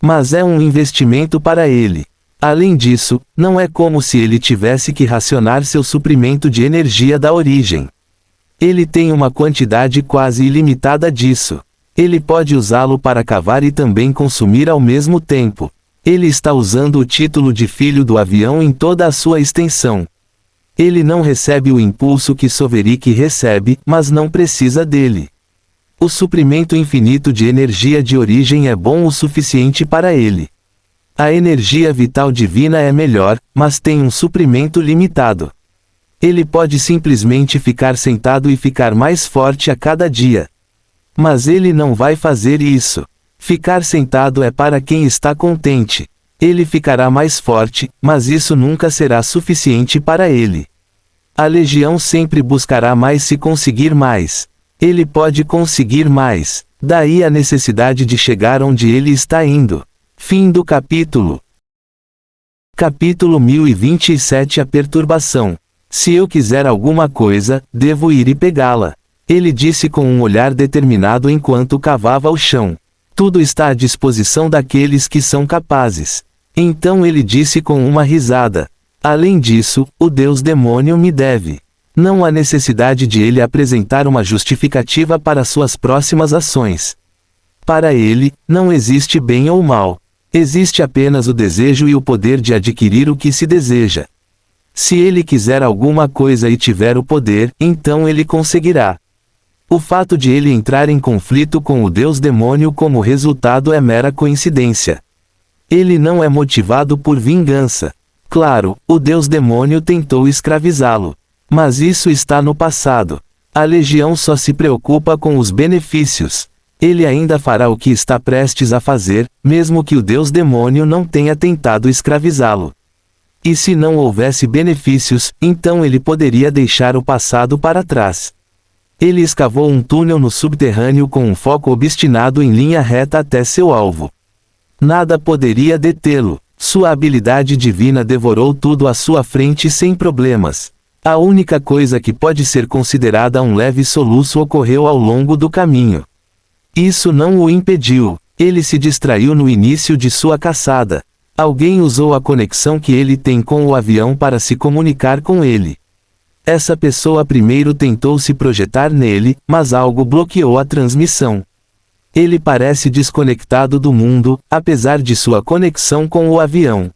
Mas é um investimento para ele. Além disso, não é como se ele tivesse que racionar seu suprimento de energia da origem. Ele tem uma quantidade quase ilimitada disso. Ele pode usá-lo para cavar e também consumir ao mesmo tempo. Ele está usando o título de filho do avião em toda a sua extensão. Ele não recebe o impulso que Soverik recebe, mas não precisa dele. O suprimento infinito de energia de origem é bom o suficiente para ele. A energia vital divina é melhor, mas tem um suprimento limitado. Ele pode simplesmente ficar sentado e ficar mais forte a cada dia. Mas ele não vai fazer isso. Ficar sentado é para quem está contente. Ele ficará mais forte, mas isso nunca será suficiente para ele. A Legião sempre buscará mais se conseguir mais. Ele pode conseguir mais. Daí a necessidade de chegar onde ele está indo. Fim do capítulo. Capítulo 1027 A perturbação. Se eu quiser alguma coisa, devo ir e pegá-la. Ele disse com um olhar determinado enquanto cavava o chão. Tudo está à disposição daqueles que são capazes. Então ele disse com uma risada. Além disso, o Deus demônio me deve. Não há necessidade de ele apresentar uma justificativa para suas próximas ações. Para ele, não existe bem ou mal. Existe apenas o desejo e o poder de adquirir o que se deseja. Se ele quiser alguma coisa e tiver o poder, então ele conseguirá. O fato de ele entrar em conflito com o Deus demônio como resultado é mera coincidência. Ele não é motivado por vingança. Claro, o Deus demônio tentou escravizá-lo. Mas isso está no passado. A legião só se preocupa com os benefícios. Ele ainda fará o que está prestes a fazer, mesmo que o Deus demônio não tenha tentado escravizá-lo. E se não houvesse benefícios, então ele poderia deixar o passado para trás. Ele escavou um túnel no subterrâneo com um foco obstinado em linha reta até seu alvo. Nada poderia detê-lo. Sua habilidade divina devorou tudo à sua frente sem problemas. A única coisa que pode ser considerada um leve soluço ocorreu ao longo do caminho. Isso não o impediu. Ele se distraiu no início de sua caçada. Alguém usou a conexão que ele tem com o avião para se comunicar com ele. Essa pessoa primeiro tentou se projetar nele, mas algo bloqueou a transmissão. Ele parece desconectado do mundo, apesar de sua conexão com o avião.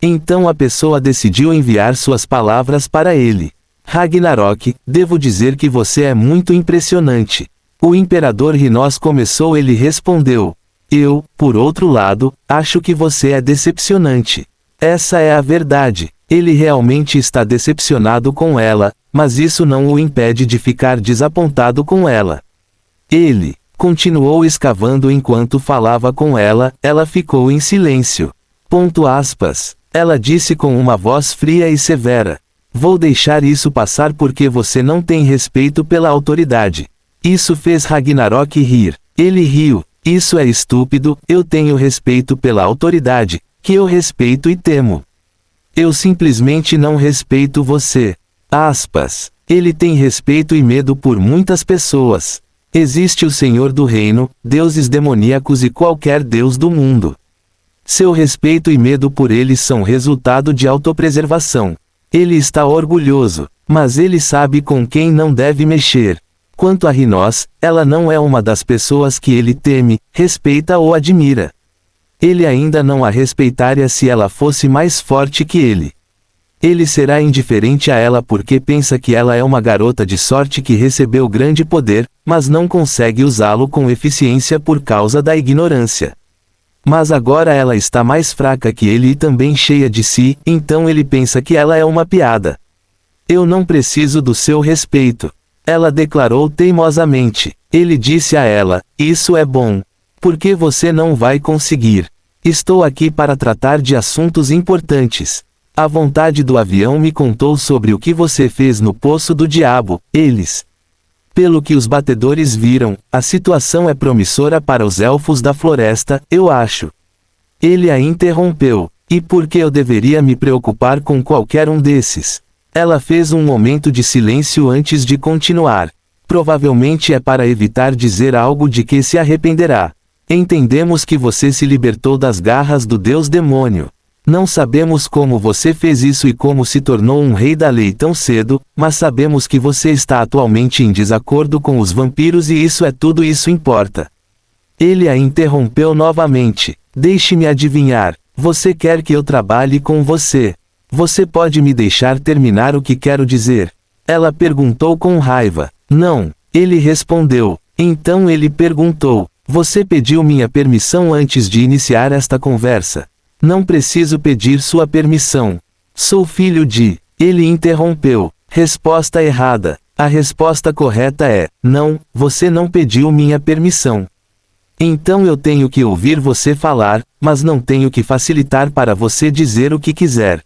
Então a pessoa decidiu enviar suas palavras para ele. Ragnarok, devo dizer que você é muito impressionante. O Imperador Rhinos começou. Ele respondeu. Eu, por outro lado, acho que você é decepcionante. Essa é a verdade. Ele realmente está decepcionado com ela, mas isso não o impede de ficar desapontado com ela. Ele continuou escavando enquanto falava com ela. Ela ficou em silêncio. Ela disse com uma voz fria e severa. Vou deixar isso passar porque você não tem respeito pela autoridade. Isso fez Ragnarok rir. Ele riu. Isso é estúpido. Eu tenho respeito pela autoridade, que eu respeito e temo. Eu simplesmente não respeito você. Ele tem respeito e medo por muitas pessoas. Existe o Senhor do Reino, deuses demoníacos e qualquer deus do mundo. Seu respeito e medo por eles são resultado de autopreservação. Ele está orgulhoso, mas ele sabe com quem não deve mexer. Quanto a Rhinos, ela não é uma das pessoas que ele teme, respeita ou admira. Ele ainda não a respeitaria se ela fosse mais forte que ele. Ele será indiferente a ela porque pensa que ela é uma garota de sorte que recebeu grande poder, mas não consegue usá-lo com eficiência por causa da ignorância. Mas agora ela está mais fraca que ele e também cheia de si, então ele pensa que ela é uma piada. Eu não preciso do seu respeito. Ela declarou teimosamente. Ele disse a ela, isso é bom. Porque você não vai conseguir. Estou aqui para tratar de assuntos importantes. A vontade do avião me contou sobre o que você fez no Poço do Diabo. Pelo que os batedores viram, a situação é promissora para os elfos da floresta, eu acho. Ele a interrompeu. E por que eu deveria me preocupar com qualquer um desses? Ela fez um momento de silêncio antes de continuar. Provavelmente é para evitar dizer algo de que se arrependerá. Entendemos que você se libertou das garras do Deus demônio. Não sabemos como você fez isso e como se tornou um rei da lei tão cedo, mas sabemos que você está atualmente em desacordo com os vampiros e isso é tudo, isso importa. Ele a interrompeu novamente. Deixe-me adivinhar. Você quer que eu trabalhe com você? Você pode me deixar terminar o que quero dizer? Ela perguntou com raiva. Não. Ele respondeu. Então ele perguntou. Você pediu minha permissão antes de iniciar esta conversa. Não preciso pedir sua permissão. Sou filho de... Ele interrompeu. Resposta errada. A resposta correta é, não, você não pediu minha permissão. Então eu tenho que ouvir você falar, mas não tenho que facilitar para você dizer o que quiser.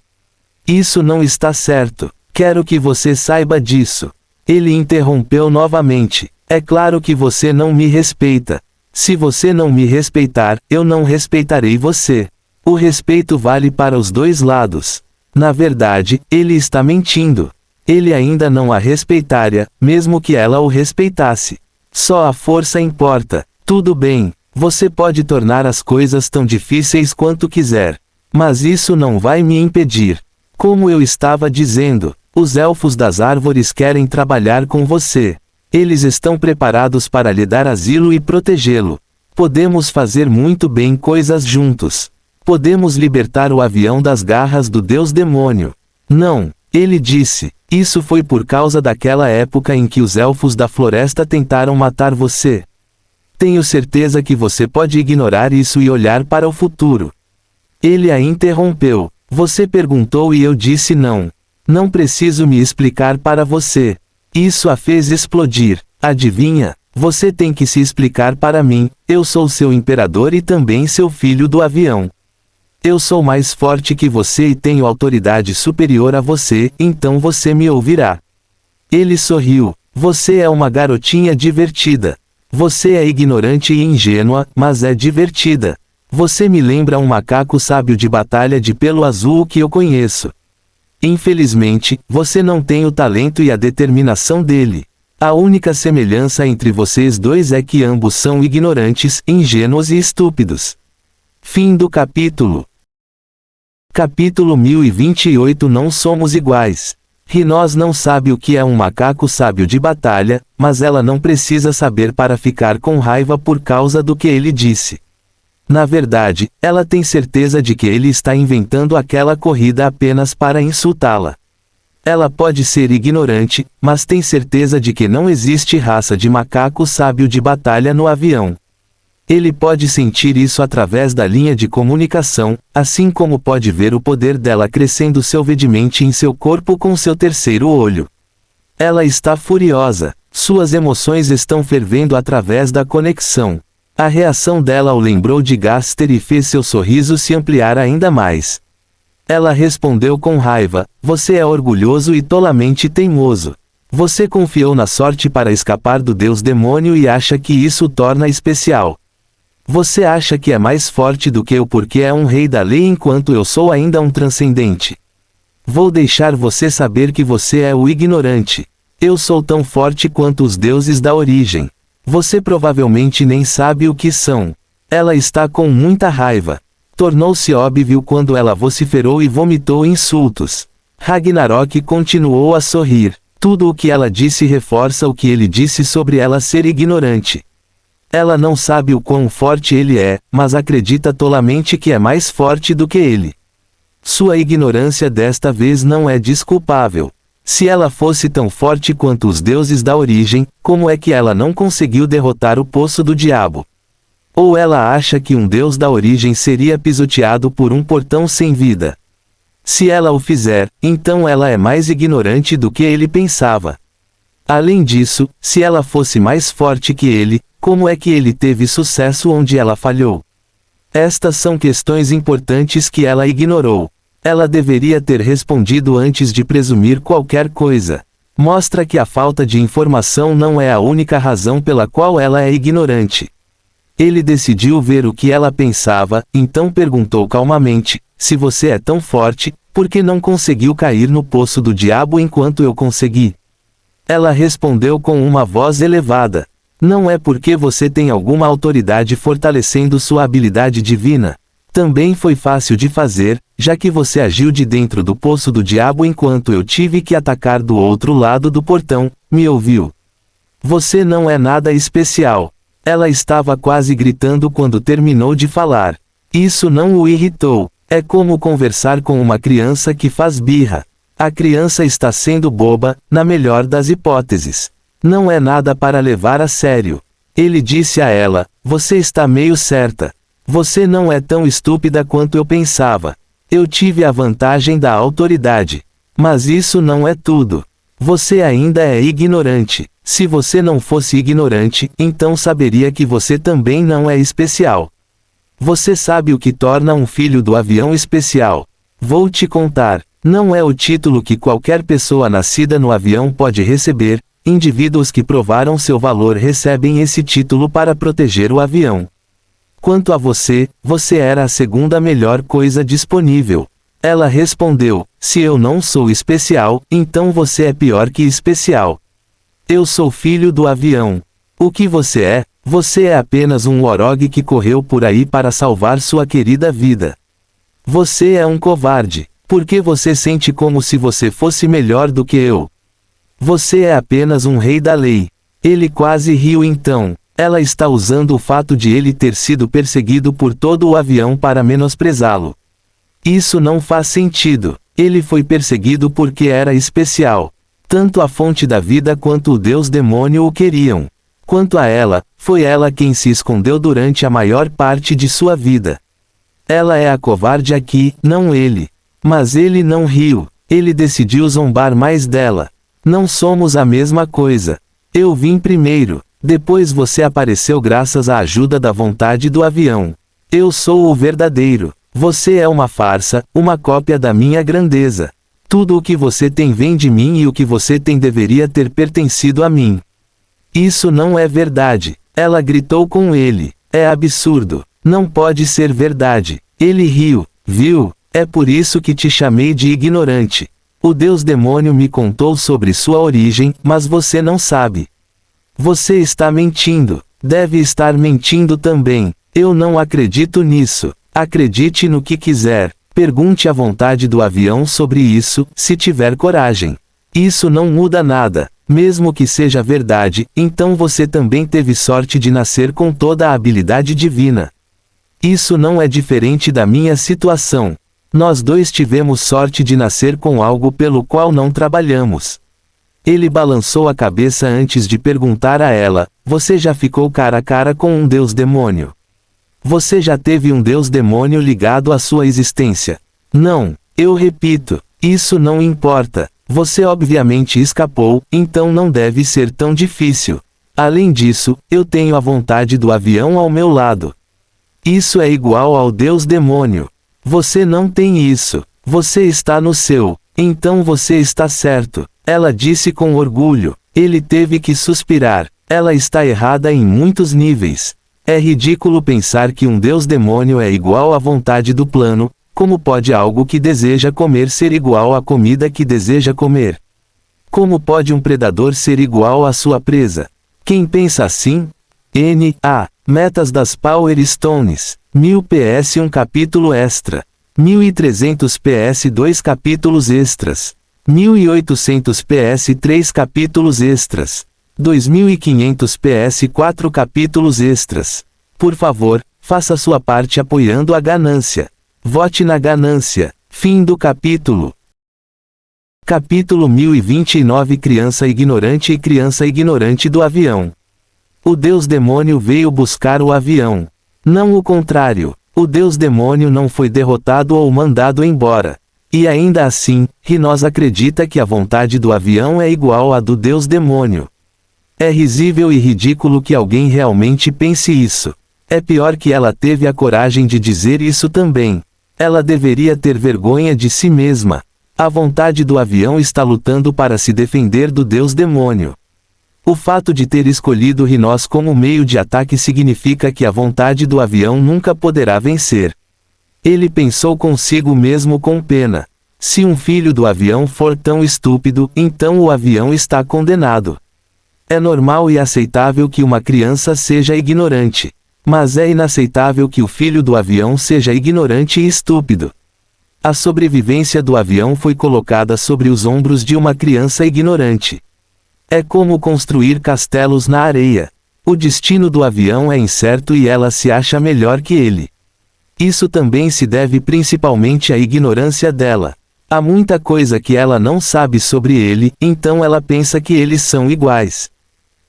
Isso não está certo. Quero que você saiba disso. Ele interrompeu novamente. É claro que você não me respeita. Se você não me respeitar, eu não respeitarei você. O respeito vale para os dois lados. Na verdade, ele está mentindo. Ele ainda não a respeitaria, mesmo que ela o respeitasse. Só a força importa. Tudo bem, você pode tornar as coisas tão difíceis quanto quiser. Mas isso não vai me impedir. Como eu estava dizendo, os elfos das árvores querem trabalhar com você. Eles estão preparados para lhe dar asilo e protegê-lo. Podemos fazer muito bem coisas juntos. Podemos libertar o avião das garras do Deus demônio. Não, Ele disse: isso foi por causa daquela época em que os elfos da floresta tentaram matar você. Tenho certeza que você pode ignorar isso e olhar para o futuro. Ele a interrompeu. Você perguntou e eu disse não. Não preciso me explicar para você. Isso a fez explodir. Adivinha? Você tem que se explicar para mim. Eu sou seu imperador e também seu filho do avião. Eu sou mais forte que você e tenho autoridade superior a você, então você me ouvirá. Ele sorriu. Você é uma garotinha divertida. Você é ignorante e ingênua, mas é divertida. Você me lembra um macaco sábio de batalha de pelo azul que eu conheço. Infelizmente, você não tem o talento e a determinação dele. A única semelhança entre vocês dois é que ambos são ignorantes, ingênuos e estúpidos. Fim do capítulo. Capítulo 1028. Não somos iguais. Rinós não sabe o que é um macaco sábio de batalha, mas ela não precisa saber para ficar com raiva por causa do que ele disse. Na verdade, ela tem certeza de que ele está inventando aquela corrida apenas para insultá-la. Ela pode ser ignorante, mas tem certeza de que não existe raça de macaco sábio de batalha no avião. Ele pode sentir isso através da linha de comunicação, assim como pode ver o poder dela crescendo selvagemente em seu corpo com seu terceiro olho. Ela está furiosa. Suas emoções estão fervendo através da conexão. A reação dela o lembrou de Gaster e fez seu sorriso se ampliar ainda mais. Ela respondeu com raiva: você é orgulhoso e tolamente teimoso. Você confiou na sorte para escapar do Deus demônio e acha que isso o torna especial. Você acha que é mais forte do que eu porque é um rei da lei enquanto eu sou ainda um transcendente. Vou deixar você saber que você é o ignorante. Eu sou tão forte quanto os deuses da origem. Você provavelmente nem sabe o que são. Ela está com muita raiva. Tornou-se óbvio quando ela vociferou e vomitou insultos. Ragnarok continuou a sorrir. Tudo o que ela disse reforça o que ele disse sobre ela ser ignorante. Ela não sabe o quão forte ele é, mas acredita tolamente que é mais forte do que ele. Sua ignorância desta vez não é desculpável. Se ela fosse tão forte quanto os deuses da origem, como é que ela não conseguiu derrotar o poço do diabo? Ou ela acha que um deus da origem seria pisoteado por um portão sem vida? Se ela o fizer, então ela é mais ignorante do que ele pensava. Além disso, se ela fosse mais forte que ele, como é que ele teve sucesso onde ela falhou? Estas são questões importantes que ela ignorou. Ela deveria ter respondido antes de presumir qualquer coisa. Mostra que a falta de informação não é a única razão pela qual ela é ignorante. Ele decidiu ver o que ela pensava, então perguntou calmamente: se você é tão forte, por que não conseguiu cair no poço do diabo enquanto eu consegui? Ela respondeu com uma voz elevada: não é porque você tem alguma autoridade fortalecendo sua habilidade divina. Também foi fácil de fazer, já que você agiu de dentro do poço do diabo enquanto eu tive que atacar do outro lado do portão, me ouviu? Você não é nada especial. Ela estava quase gritando quando terminou de falar. Isso não o irritou. É como conversar com uma criança que faz birra. A criança está sendo boba, na melhor das hipóteses. Não é nada para levar a sério. Ele disse a ela: você está meio certa. Você não é tão estúpida quanto eu pensava. Eu tive a vantagem da autoridade. Mas isso não é tudo. Você ainda é ignorante. Se você não fosse ignorante, então saberia que você também não é especial. Você sabe o que torna um filho do avião especial? Vou te contar. Não é o título que qualquer pessoa nascida no avião pode receber. Indivíduos que provaram seu valor recebem esse título para proteger o avião. Quanto a você, você era a segunda melhor coisa disponível. Ela respondeu: se eu não sou especial, então você é pior que especial. Eu sou filho do avião. O que você é? Você é apenas um Orog que correu por aí para salvar sua querida vida. Você é um covarde. Por que você sente como se você fosse melhor do que eu? Você é apenas um rei da lei. Ele quase riu então. Ela está usando o fato de ele ter sido perseguido por todo o avião para menosprezá-lo. Isso não faz sentido. Ele foi perseguido porque era especial. Tanto a fonte da vida quanto o deus demônio o queriam. Quanto a ela, foi ela quem se escondeu durante a maior parte de sua vida. Ela é a covarde aqui, não ele. Mas ele não riu. Ele decidiu zombar mais dela. Não somos a mesma coisa. Eu vim primeiro. Depois você apareceu graças à ajuda da vontade do avião. Eu sou o verdadeiro. Você é uma farsa, uma cópia da minha grandeza. Tudo o que você tem vem de mim e o que você tem deveria ter pertencido a mim. Isso não é verdade. Ela gritou com ele. É absurdo. Não pode ser verdade. Ele riu. Viu? É por isso que te chamei de ignorante. O deus demônio me contou sobre sua origem, mas você não sabe. Você está mentindo. Deve estar mentindo também. Eu não acredito nisso. Acredite no que quiser. Pergunte à vontade do avião sobre isso, se tiver coragem. Isso não muda nada. Mesmo que seja verdade, então você também teve sorte de nascer com toda a habilidade divina. Isso não é diferente da minha situação. Nós dois tivemos sorte de nascer com algo pelo qual não trabalhamos. Ele balançou a cabeça antes de perguntar a ela: você já ficou cara a cara com um deus demônio? Você já teve um deus demônio ligado à sua existência? Não, eu repito, isso não importa. Você obviamente escapou, então não deve ser tão difícil. Além disso, eu tenho a vontade do avião ao meu lado. Isso é igual ao deus demônio. Você não tem isso. Você está no seu. Então você está certo. Ela disse com orgulho. Ele teve que suspirar. Ela está errada em muitos níveis. É ridículo pensar que um deus demônio é igual à vontade do plano. Como pode algo que deseja comer ser igual à comida que deseja comer? Como pode um predador ser igual à sua presa? Quem pensa assim? N.A. Metas das Power Stones. 1000 PS 1 capítulo extra. 1300 PS 2 capítulos extras. 1800 PS 3 capítulos extras. 2500 PS 4 capítulos extras. Por favor, faça sua parte apoiando a ganância. Vote na ganância. Fim do capítulo. Capítulo 1029 Criança ignorante e criança ignorante do avião. O deus demônio veio buscar o avião. Não o contrário. O deus demônio não foi derrotado ou mandado embora. E ainda assim, Rinos acredita que a vontade do avião é igual à do deus demônio. É risível e ridículo que alguém realmente pense isso. É pior que ela teve a coragem de dizer isso também. Ela deveria ter vergonha de si mesma. A vontade do avião está lutando para se defender do deus demônio. O fato de ter escolhido Rinos como meio de ataque significa que a vontade do avião nunca poderá vencer. Ele pensou consigo mesmo com pena. Se um filho do avião for tão estúpido, então o avião está condenado. É normal e aceitável que uma criança seja ignorante. Mas é inaceitável que o filho do avião seja ignorante e estúpido. A sobrevivência do avião foi colocada sobre os ombros de uma criança ignorante. É como construir castelos na areia. O destino do avião é incerto e ela se acha melhor que ele. Isso também se deve principalmente à ignorância dela. Há muita coisa que ela não sabe sobre ele, então ela pensa que eles são iguais.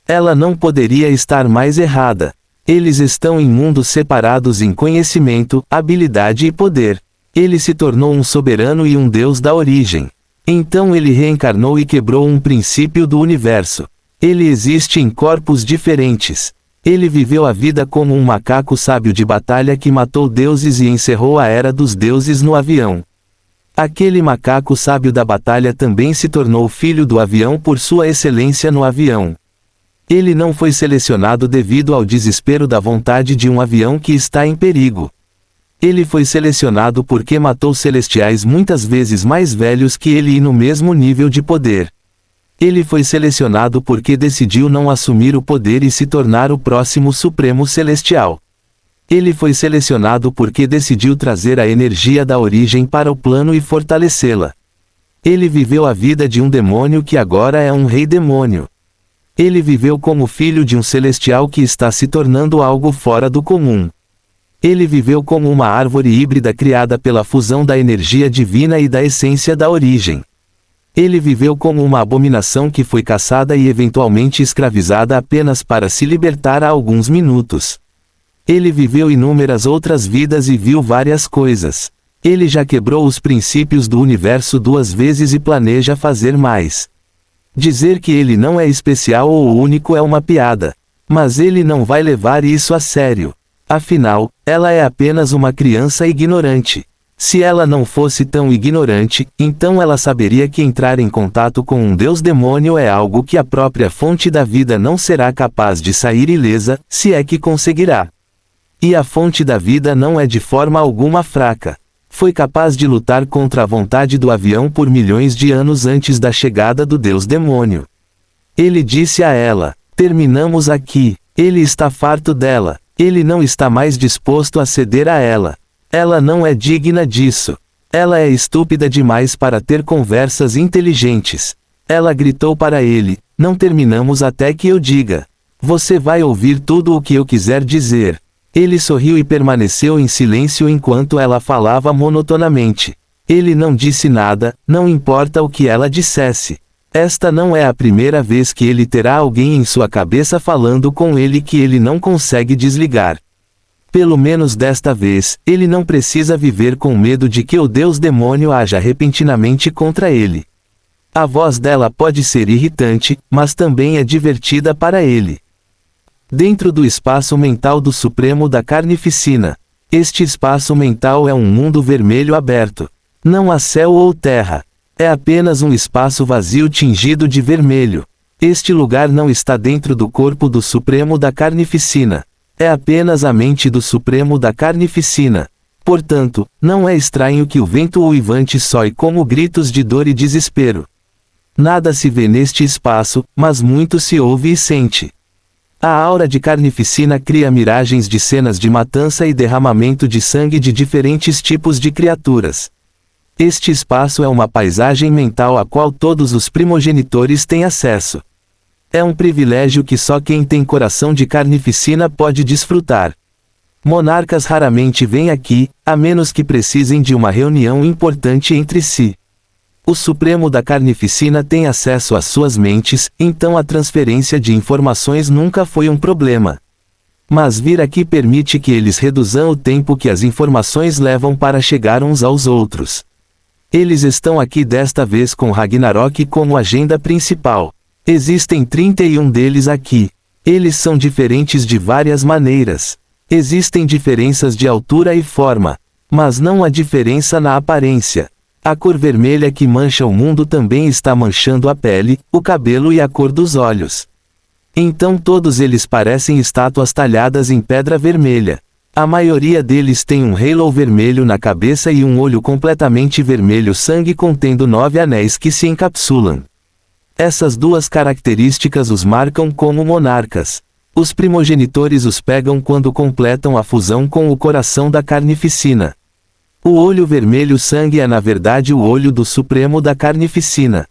Ela não poderia estar mais errada. Eles estão em mundos separados em conhecimento, habilidade e poder. Ele se tornou um soberano e um deus da origem. Então ele reencarnou e quebrou um princípio do universo. Ele existe em corpos diferentes. Ele viveu a vida como um macaco sábio de batalha que matou deuses e encerrou a era dos deuses no avião. Aquele macaco sábio da batalha também se tornou filho do avião por sua excelência no avião. Ele não foi selecionado devido ao desespero da vontade de um avião que está em perigo. Ele foi selecionado porque matou celestiais muitas vezes mais velhos que ele e no mesmo nível de poder. Ele foi selecionado porque decidiu não assumir o poder e se tornar o próximo Supremo Celestial. Ele foi selecionado porque decidiu trazer a energia da origem para o plano e fortalecê-la. Ele viveu a vida de um demônio que agora é um rei demônio. Ele viveu como filho de um celestial que está se tornando algo fora do comum. Ele viveu como uma árvore híbrida criada pela fusão da energia divina e da essência da origem. Ele viveu como uma abominação que foi caçada e eventualmente escravizada apenas para se libertar há alguns minutos. Ele viveu inúmeras outras vidas e viu várias coisas. Ele já quebrou os princípios do universo 2 vezes e planeja fazer mais. Dizer que ele não é especial ou único é uma piada. Mas ele não vai levar isso a sério. Afinal, ela é apenas uma criança ignorante. Se ela não fosse tão ignorante, então ela saberia que entrar em contato com um Deus demônio é algo que a própria fonte da vida não será capaz de sair ilesa, se é que conseguirá. E a fonte da vida não é de forma alguma fraca. Foi capaz de lutar contra a vontade do avião por milhões de anos antes da chegada do Deus demônio. Ele disse a ela: terminamos aqui. Ele está farto dela. Ele não está mais disposto a ceder a ela. Ela não é digna disso. Ela é estúpida demais para ter conversas inteligentes. Ela gritou para ele: não terminamos até que eu diga. Você vai ouvir tudo o que eu quiser dizer. Ele sorriu e permaneceu em silêncio enquanto ela falava monotonamente. Ele não disse nada, não importa o que ela dissesse. Esta não é a primeira vez que ele terá alguém em sua cabeça falando com ele que ele não consegue desligar. Pelo menos desta vez, ele não precisa viver com medo de que o Deus demônio haja repentinamente contra ele. A voz dela pode ser irritante, mas também é divertida para ele. Dentro do espaço mental do Supremo da Carnificina. Este espaço mental é um mundo vermelho aberto. Não há céu ou terra. É apenas um espaço vazio tingido de vermelho. Este lugar não está dentro do corpo do Supremo da Carnificina. É apenas a mente do Supremo da Carnificina. Portanto, não é estranho que o vento uivante soe como gritos de dor e desespero. Nada se vê neste espaço, mas muito se ouve e sente. A aura de Carnificina cria miragens de cenas de matança e derramamento de sangue de diferentes tipos de criaturas. Este espaço é uma paisagem mental a qual todos os primogenitores têm acesso. É um privilégio que só quem tem coração de Carnificina pode desfrutar. Monarcas raramente vêm aqui, a menos que precisem de uma reunião importante entre si. O Supremo da Carnificina tem acesso às suas mentes, então a transferência de informações nunca foi um problema. Mas vir aqui permite que eles reduzam o tempo que as informações levam para chegar uns aos outros. Eles estão aqui desta vez com Ragnarok como agenda principal. Existem 31 deles aqui. Eles são diferentes de várias maneiras. Existem diferenças de altura e forma. Mas não há diferença na aparência. A cor vermelha que mancha o mundo também está manchando a pele, o cabelo e a cor dos olhos. Então todos eles parecem estátuas talhadas em pedra vermelha. A maioria deles tem um halo vermelho na cabeça e um olho completamente vermelho sangue contendo 9 anéis que se encapsulam. Essas duas características os marcam como monarcas. Os primogenitores os pegam quando completam a fusão com o coração da Carnificina. O olho vermelho sangue é na verdade o olho do Supremo da Carnificina.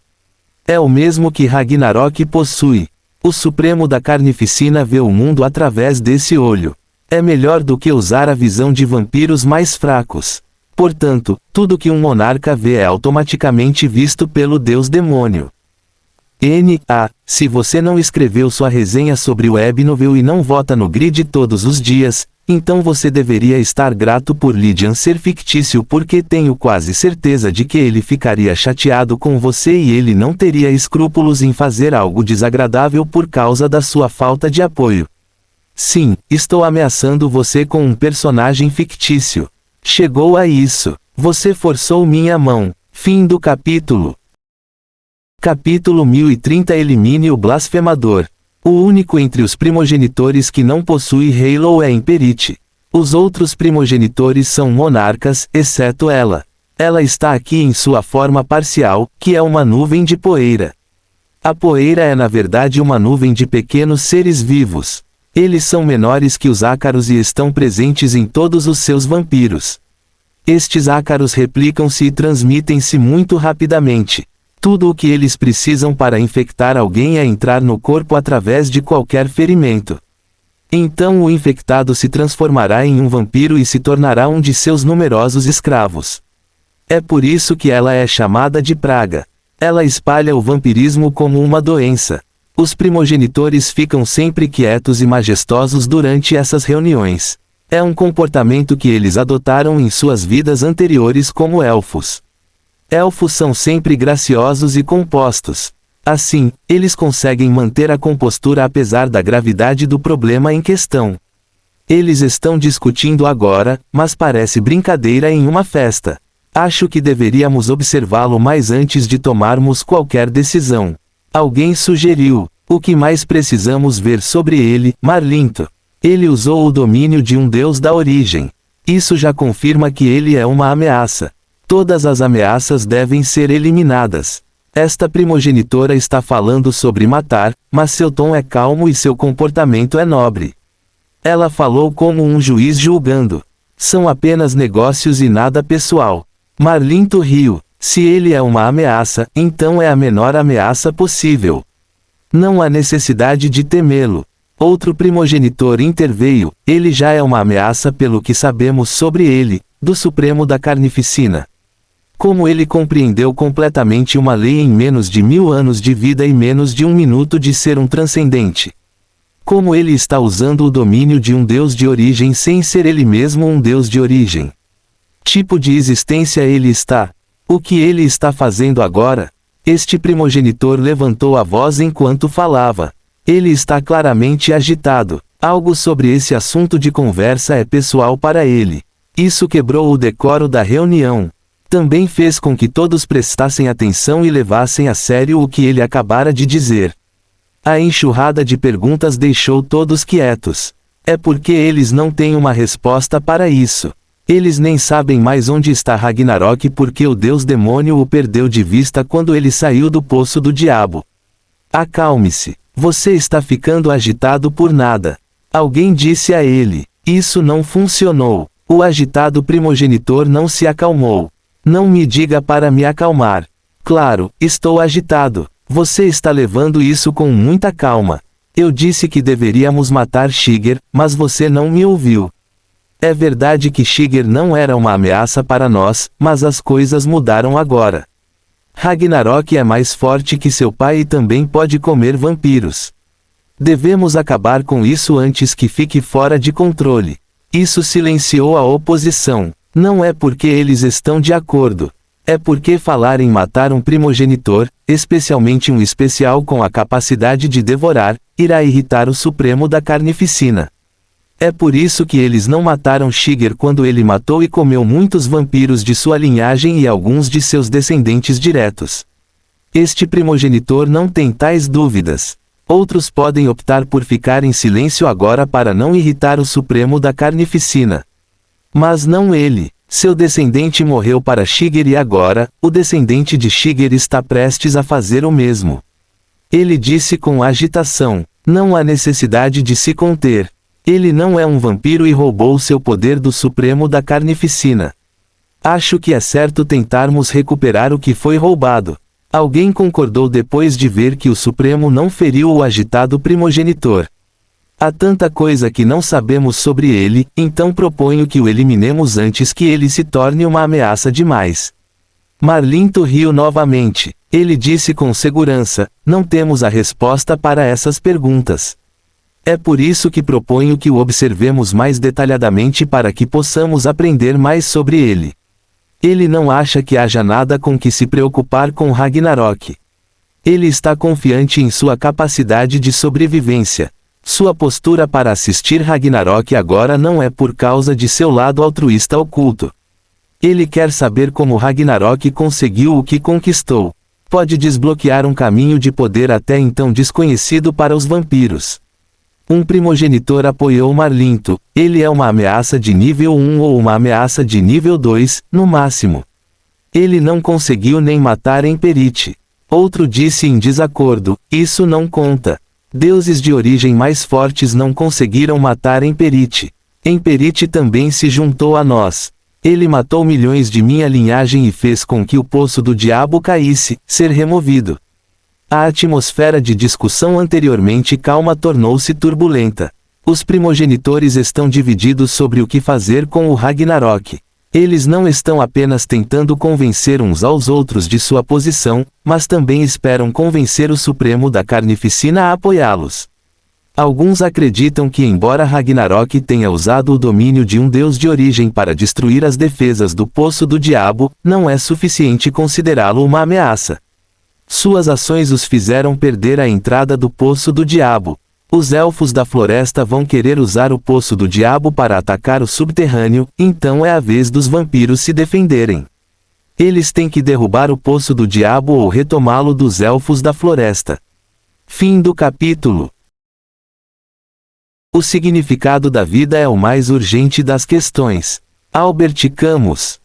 É o mesmo que Ragnarok possui. O Supremo da Carnificina vê o mundo através desse olho. É melhor do que usar a visão de vampiros mais fracos. Portanto, tudo que um monarca vê é automaticamente visto pelo Deus demônio. Se você não escreveu sua resenha sobre o webnovel e não vota no grid todos os dias, então você deveria estar grato por Lydian ser fictício porque tenho quase certeza de que ele ficaria chateado com você e ele não teria escrúpulos em fazer algo desagradável por causa da sua falta de apoio. Sim, estou ameaçando você com um personagem fictício. Chegou a isso. Você forçou minha mão. Fim do capítulo. Capítulo 1030 Elimine o blasfemador. O único entre os primogenitores que não possui Halo é Imperite. Os outros primogenitores são monarcas, exceto ela. Ela está aqui em sua forma parcial, que é uma nuvem de poeira. A poeira é na verdade uma nuvem de pequenos seres vivos. Eles são menores que os ácaros e estão presentes em todos os seus vampiros. Estes ácaros replicam-se e transmitem-se muito rapidamente. Tudo o que eles precisam para infectar alguém é entrar no corpo através de qualquer ferimento. Então o infectado se transformará em um vampiro e se tornará um de seus numerosos escravos. É por isso que ela é chamada de praga. Ela espalha o vampirismo como uma doença. Os primogenitores ficam sempre quietos e majestosos durante essas reuniões. É um comportamento que eles adotaram em suas vidas anteriores como elfos. Elfos são sempre graciosos e compostos. Assim, eles conseguem manter a compostura apesar da gravidade do problema em questão. Eles estão discutindo agora, mas parece brincadeira em uma festa. Acho que deveríamos observá-lo mais antes de tomarmos qualquer decisão. Alguém sugeriu. O que mais precisamos ver sobre ele, Marlinto? Ele usou o domínio de um deus da origem. Isso já confirma que ele é uma ameaça. Todas as ameaças devem ser eliminadas. Esta primogenitora está falando sobre matar, mas seu tom é calmo e seu comportamento é nobre. Ela falou como um juiz julgando. São apenas negócios e nada pessoal. Marlinto riu. Se ele é uma ameaça, então é a menor ameaça possível. Não há necessidade de temê-lo. Outro primogenitor interveio. Ele já é uma ameaça pelo que sabemos sobre ele, do Supremo da Carnificina. Como ele compreendeu completamente uma lei em menos de 1000 anos de vida e menos de 1 minuto de ser um transcendente. Como ele está usando o domínio de um deus de origem sem ser ele mesmo um deus de origem. Tipo de existência ele está? O que ele está fazendo agora? Este primogenitor levantou a voz enquanto falava. Ele está claramente agitado. Algo sobre esse assunto de conversa é pessoal para ele. Isso quebrou o decoro da reunião. Também fez com que todos prestassem atenção e levassem a sério o que ele acabara de dizer. A enxurrada de perguntas deixou todos quietos. É porque eles não têm uma resposta para isso. Eles nem sabem mais onde está Ragnarok porque o deus demônio o perdeu de vista quando ele saiu do poço do diabo. Acalme-se. Você está ficando agitado por nada. Alguém disse a ele. Isso não funcionou. O agitado primogenitor não se acalmou. Não me diga para me acalmar. Claro, estou agitado. Você está levando isso com muita calma. Eu disse que deveríamos matar Shiger, mas você não me ouviu. É verdade que Shiger não era uma ameaça para nós, mas as coisas mudaram agora. Ragnarok é mais forte que seu pai e também pode comer vampiros. Devemos acabar com isso antes que fique fora de controle. Isso silenciou a oposição. Não é porque eles estão de acordo. É porque falar em matar um primogenitor, especialmente um especial com a capacidade de devorar, irá irritar o Supremo da Carnificina. É por isso que eles não mataram Shiger quando ele matou e comeu muitos vampiros de sua linhagem e alguns de seus descendentes diretos. Este primogenitor não tem tais dúvidas. Outros podem optar por ficar em silêncio agora para não irritar o Supremo da Carnificina. Mas não ele. Seu descendente morreu para Shiger e agora, o descendente de Shiger está prestes a fazer o mesmo. Ele disse com agitação. Não há necessidade de se conter. Ele não é um vampiro e roubou seu poder do Supremo da Carnificina. Acho que é certo tentarmos recuperar o que foi roubado. Alguém concordou depois de ver que o Supremo não feriu o agitado primogenitor. Há tanta coisa que não sabemos sobre ele, então proponho que o eliminemos antes que ele se torne uma ameaça demais. Marlinto riu novamente. Ele disse com segurança, não temos a resposta para essas perguntas. É por isso que proponho que o observemos mais detalhadamente para que possamos aprender mais sobre ele. Ele não acha que haja nada com que se preocupar com Ragnarok. Ele está confiante em sua capacidade de sobrevivência. Sua postura para assistir Ragnarok agora não é por causa de seu lado altruísta oculto. Ele quer saber como Ragnarok conseguiu o que conquistou. Pode desbloquear um caminho de poder até então desconhecido para os vampiros. Um primogenitor apoiou Marlinto. Ele é uma ameaça de nível 1 ou uma ameaça de nível 2, no máximo. Ele não conseguiu nem matar Emperite. Outro disse em desacordo, isso não conta. Deuses de origem mais fortes não conseguiram matar Emperite. Emperite também se juntou a nós. Ele matou milhões de minha linhagem e fez com que o poço do diabo caísse, ser removido. A atmosfera de discussão anteriormente calma tornou-se turbulenta. Os primogenitores estão divididos sobre o que fazer com o Ragnarok. Eles não estão apenas tentando convencer uns aos outros de sua posição, mas também esperam convencer o Supremo da Carnificina a apoiá-los. Alguns acreditam que, embora Ragnarok tenha usado o domínio de um deus de origem para destruir as defesas do Poço do Diabo, não é suficiente considerá-lo uma ameaça. Suas ações os fizeram perder a entrada do Poço do Diabo. Os elfos da floresta vão querer usar o Poço do Diabo para atacar o subterrâneo, então é a vez dos vampiros se defenderem. Eles têm que derrubar o Poço do Diabo ou retomá-lo dos elfos da floresta. Fim do capítulo. O significado da vida é o mais urgente das questões. Albert Camus.